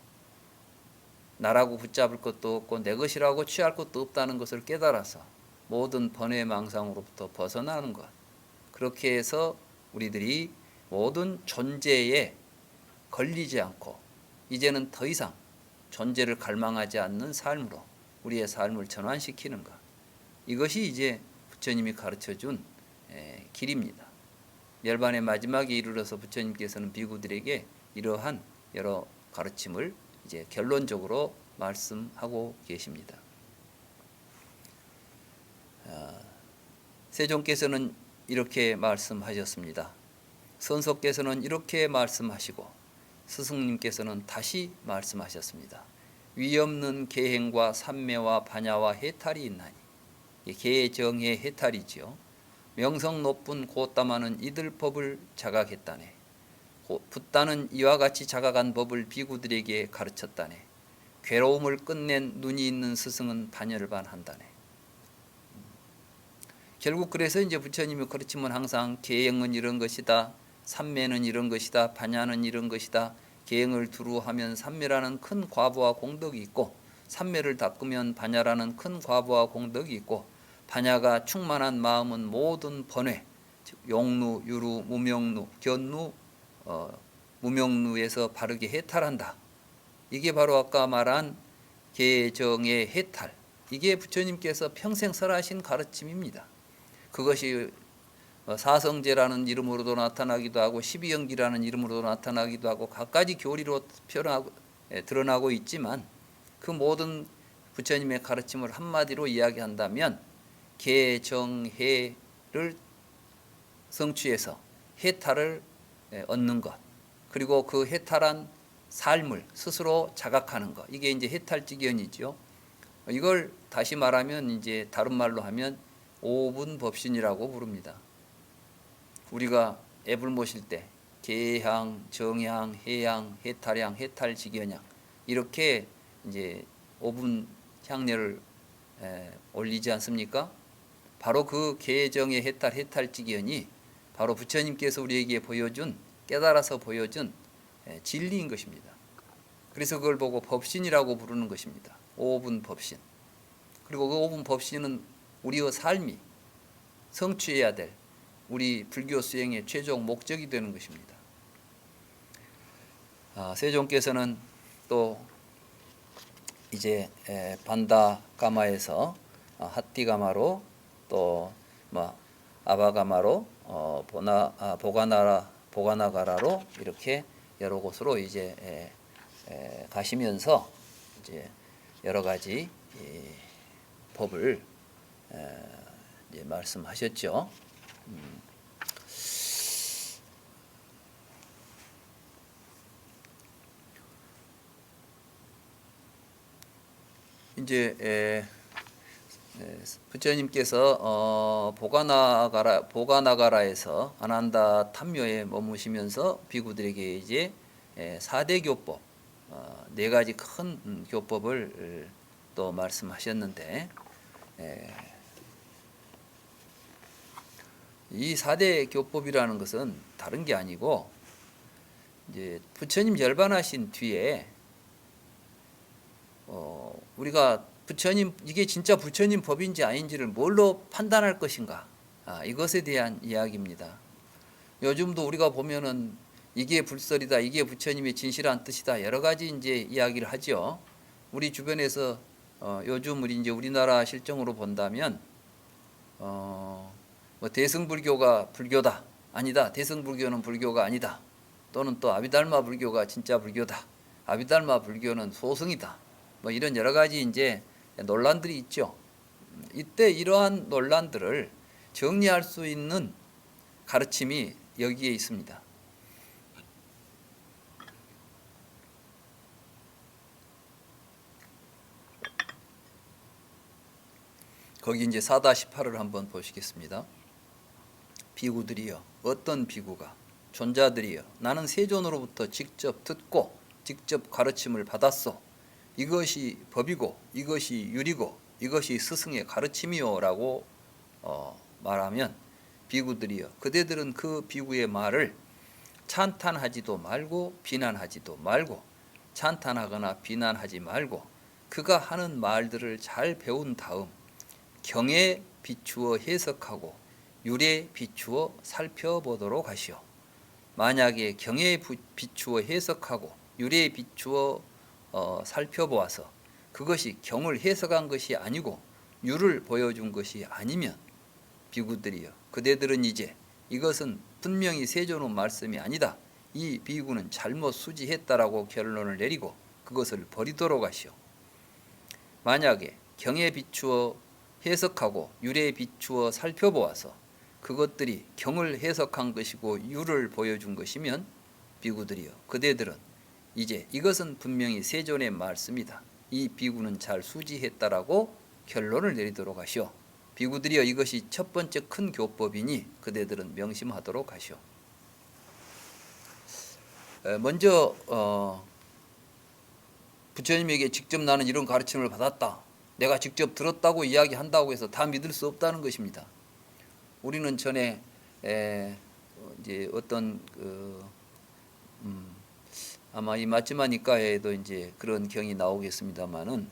나라고 붙잡을 것도 없고 내 것이라고 취할 것도 없다는 것을 깨달아서 모든 번뇌 망상으로부터 벗어나는 것. 그렇게 해서 우리들이 모든 존재에 걸리지 않고 이제는 더 이상 존재를 갈망하지 않는 삶으로 우리의 삶을 전환시키는 것. 이것이 이제 부처님이 가르쳐준 길입니다. 열반의 마지막에 이르러서 부처님께서는 비구들에게 이러한 여러 가르침을 이제 결론적으로 말씀하고 계십니다. 세종께서는 이렇게 말씀하셨습니다. 선속께서는 이렇게 말씀하시고 스승님께서는 다시 말씀하셨습니다. 위없는 계행과 삼매와 반야와 해탈이 있나니 계정의 해탈이지요. 명성 높은 곧담하는 이들 법을 자각했다네. 붓다는 이와 같이 자각한 법을 비구들에게 가르쳤다네. 괴로움을 끝낸 눈이 있는 스승은 반열반한다네. 결국 그래서 이제 부처님의 가르침은 항상 계행은 이런 것이다. 삼매는 이런 것이다. 반야는 이런 것이다. 계행을 두루하면 삼매라는 큰 과보와 공덕이 있고 삼매를 닦으면 반야라는 큰 과보와 공덕이 있고 반야가 충만한 마음은 모든 번뇌, 즉 용루, 유루, 무명루, 견루, 무명루에서 바르게 해탈한다. 이게 바로 아까 말한 계정의 해탈. 이게 부처님께서 평생 설하신 가르침입니다. 그것이 사성제라는 이름으로도 나타나기도 하고 12연기라는 이름으로도 나타나기도 하고 갖가지 교리로 드러나고 있지만 그 모든 부처님의 가르침을 한마디로 이야기한다면 계정해를 성취해서 해탈을 얻는 것, 그리고 그 해탈한 삶을 스스로 자각하는 것, 이게 이제 해탈직연이죠. 이걸 다시 말하면 이제 다른 말로 하면 오분법신이라고 부릅니다. 우리가 앱을 모실 때 계향, 정향, 해향, 해탈향, 해탈직연향 이렇게 이제 5분 향례를 올리지 않습니까? 바로 그 계정의 해탈, 해탈직연이 바로 부처님께서 우리에게 보여준, 깨달아서 보여준 진리인 것입니다. 그래서 그걸 보고 법신이라고 부르는 것입니다. 5분 법신. 그리고 그 5분 법신은 우리의 삶이 성취해야 될 우리 불교 수행의 최종 목적이 되는 것입니다. 세종께서는 또 이제 반다가마에서 핫디가마로 또 아바가마로 보가나가라로 이렇게 여러 곳으로 이제 가시면서 이제 여러 가지 법을 이제 말씀하셨죠. 이제 부처님께서 보가나가라에서 아난다 탐묘에 머무시면서 비구들에게 이제 4대 교법, 4가지 큰 교법을 또 말씀하셨는데 이 4대 교법이라는 것은 다른 게 아니고 이제 부처님 열반하신 뒤에 우리가 부처님 이게 진짜 부처님 법인지 아닌지를 뭘로 판단할 것인가? 이것에 대한 이야기입니다. 요즘도 우리가 보면은 이게 불설이다, 이게 부처님의 진실한 뜻이다 여러 가지 이제 이야기를 하죠. 우리 주변에서 요즘 우리나라 실정으로 본다면 대승불교가 불교다, 아니다. 대승불교는 불교가 아니다. 또는 또 아비달마 불교가 진짜 불교다. 아비달마 불교는 소승이다. 이런 여러 가지 이제 논란들이 있죠. 이때 이러한 논란들을 정리할 수 있는 가르침이 여기에 있습니다. 거기 이제 4-8을 한번 보시겠습니다. 비구들이여, 어떤 비구가, 존자들이여, 나는 세존으로부터 직접 듣고 직접 가르침을 받았소. 이것이 법이고 이것이 율이고 이것이 스승의 가르침이요 라고 말하면, 비구들이여, 그대들은 그 비구의 말을 찬탄하지도 말고 비난하지도 말고, 찬탄하거나 비난하지 말고 그가 하는 말들을 잘 배운 다음 경에 비추어 해석하고 율에 비추어 살펴보도록 하시오. 만약에 경에 비추어 해석하고 율에 비추어 살펴보아서 그것이 경을 해석한 것이 아니고 율을 보여준 것이 아니면, 비구들이여, 그대들은 이제 이것은 분명히 세존의 말씀이 아니다, 이 비구는 잘못 수지했다라고 결론을 내리고 그것을 버리도록 하시오. 만약에 경에 비추어 해석하고 율에 비추어 살펴보아서 그것들이 경을 해석한 것이고 율을 보여준 것이면, 비구들이여, 그대들은 이제 이것은 분명히 세존의 말씀이다, 이 비구는 잘 수지했다라고 결론을 내리도록 하시오. 비구들이여, 이것이 첫 번째 큰 교법이니 그대들은 명심하도록 하시오. 먼저 부처님에게 직접 나는 이런 가르침을 받았다, 내가 직접 들었다고 이야기한다고 해서 다 믿을 수 없다는 것입니다. 우리는 전에 이제 어떤 아마 이 마찌마니까에도 이제 그런 경이 나오겠습니다만은,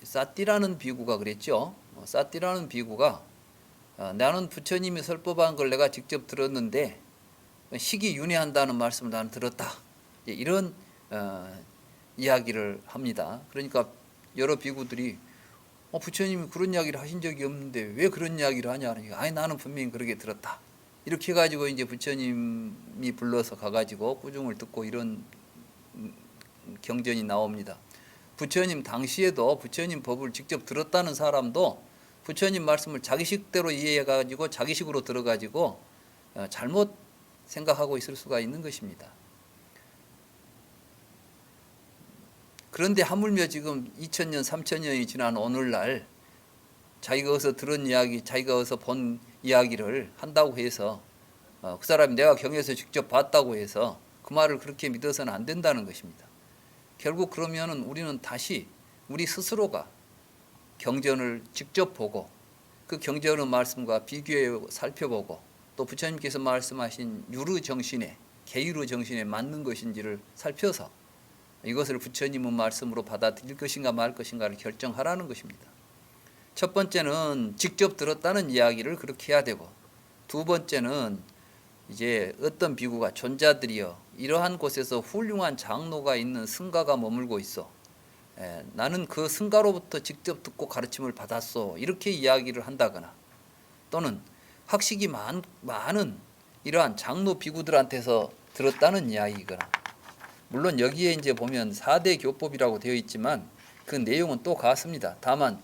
사띠라는 비구가 그랬죠. 사띠라는 비구가 나는 부처님이 설법한 걸 내가 직접 들었는데 시기윤회한다는 말씀을 나는 들었다, 이런 이야기를 합니다. 그러니까 여러 비구들이 부처님이 그런 이야기를 하신 적이 없는데 왜 그런 이야기를 하냐 하니까, 아니 나는 분명히 그렇게 들었다, 이렇게 해가지고 이제 부처님이 불러서 가가지고 꾸중을 듣고 이런 경전이 나옵니다. 부처님 당시에도 부처님 법을 직접 들었다는 사람도 부처님 말씀을 자기식대로 이해해가지고 자기식으로 들어가지고 잘못 생각하고 있을 수가 있는 것입니다. 그런데 하물며 지금 2000년, 3000년이 지난 오늘날 자기가 어디서 들은 이야기, 자기가 어디서 본 이야기를 한다고 해서 그 사람이 내가 경에서 직접 봤다고 해서 그 말을 그렇게 믿어서는 안 된다는 것입니다. 결국 그러면은 우리는 다시 우리 스스로가 경전을 직접 보고 그 경전의 말씀과 비교해 살펴보고 또 부처님께서 말씀하신 유르 정신에, 계유르 정신에 맞는 것인지를 살펴서 이것을 부처님의 말씀으로 받아들일 것인가 말 것인가를 결정하라는 것입니다. 첫 번째는 직접 들었다는 이야기를 그렇게 해야 되고, 두 번째는 이제 어떤 비구가, 존자들이여, 이러한 곳에서 훌륭한 장로가 있는 승가가 머물고 있어, 나는 그 승가로부터 직접 듣고 가르침을 받았어, 이렇게 이야기를 한다거나, 또는 학식이 많은 이러한 장로 비구들한테서 들었다는 이야기거나, 물론 여기에 이제 보면 4대 교법이라고 되어 있지만 그 내용은 또 같습니다. 다만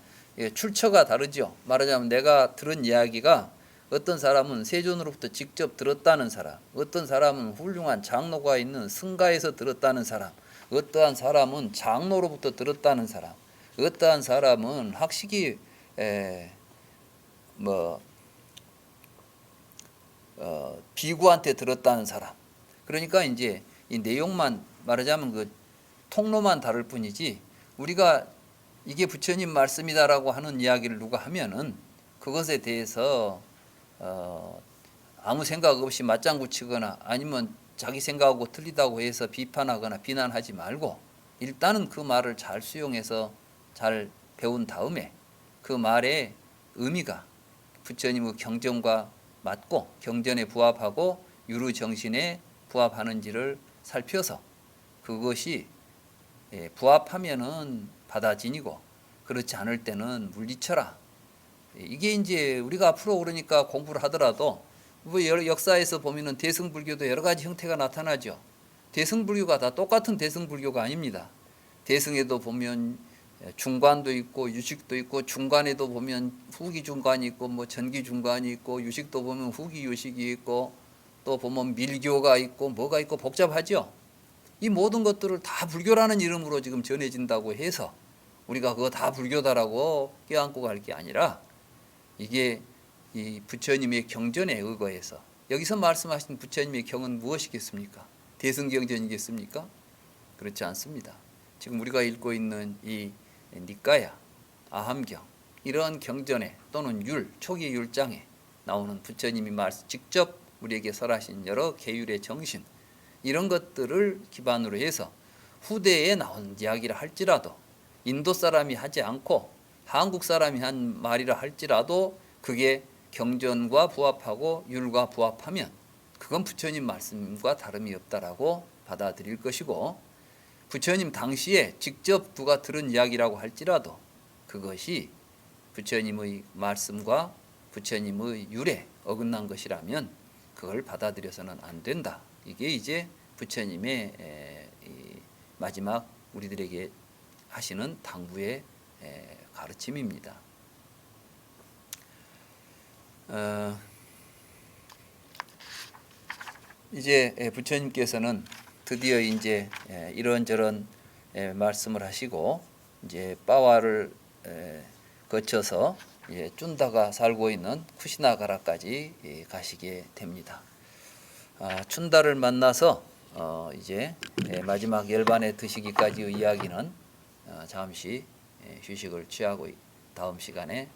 출처가 다르죠. 말하자면 내가 들은 이야기가 어떤 사람은 세존으로부터 직접 들었다는 사람, 어떤 사람은 훌륭한 장로가 있는 승가에서 들었다는 사람, 어떠한 사람은 장로로부터 들었다는 사람, 어떠한 사람은 학식이 비구한테 들었다는 사람. 그러니까 이제 이 내용만 말하자면 그 통로만 다를 뿐이지, 우리가 이게 부처님 말씀이다라고 하는 이야기를 누가 하면은 그것에 대해서 아무 생각 없이 맞장구 치거나 아니면 자기 생각하고 틀리다고 해서 비판하거나 비난하지 말고, 일단은 그 말을 잘 수용해서 잘 배운 다음에 그 말의 의미가 부처님의 경전과 맞고 경전에 부합하고 유르 정신에 부합하는지를 살펴서 그것이 부합하면은 받아지니고 그렇지 않을 때는 물리쳐라. 이게 이제 우리가 앞으로 그러니까 공부를 하더라도 뭐 역사에서 보면은 대승불교도 여러 가지 형태가 나타나죠. 대승불교가 다 똑같은 대승불교가 아닙니다. 대승에도 보면 중관도 있고 유식도 있고 중관에도 보면 후기 중관이 있고 뭐 전기 중관이 있고 유식도 보면 후기 유식이 있고 또 보면 밀교가 있고 뭐가 있고 복잡하죠. 이 모든 것들을 다 불교라는 이름으로 지금 전해진다고 해서 우리가 그거 다 불교다라고 껴안고 갈 게 아니라 이게 이 부처님의 경전에 의거해서 여기서 말씀하신 부처님의 경은 무엇이겠습니까? 대승경전이겠습니까? 그렇지 않습니다. 지금 우리가 읽고 있는 이 니까야, 아함경 이런 경전에 또는 초기 율장에 나오는 부처님이 직접 우리에게 설하신 여러 계율의 정신 이런 것들을 기반으로 해서 후대에 나온 이야기를 할지라도 인도 사람이 하지 않고 한국 사람이 한 말이라 할지라도 그게 경전과 부합하고 율과 부합하면 그건 부처님 말씀과 다름이 없다라고 받아들일 것이고 부처님 당시에 직접 누가 들은 이야기라고 할지라도 그것이 부처님의 말씀과 부처님의 율에 어긋난 것이라면 그걸 받아들여서는 안 된다. 이게 이제 부처님의 마지막 우리들에게 하시는 당부의 가르침입니다. 이제 부처님께서는 드디어 이제 이런저런 말씀을 하시고 이제 빠와를 거쳐서 춘다가 살고 있는 쿠시나가라까지 가시게 됩니다. 춘다를 만나서 이제 마지막 열반에 드시기까지의 이야기는 잠시 휴식을 취하고 다음 시간에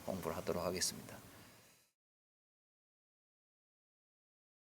공부를 하도록 하겠습니다.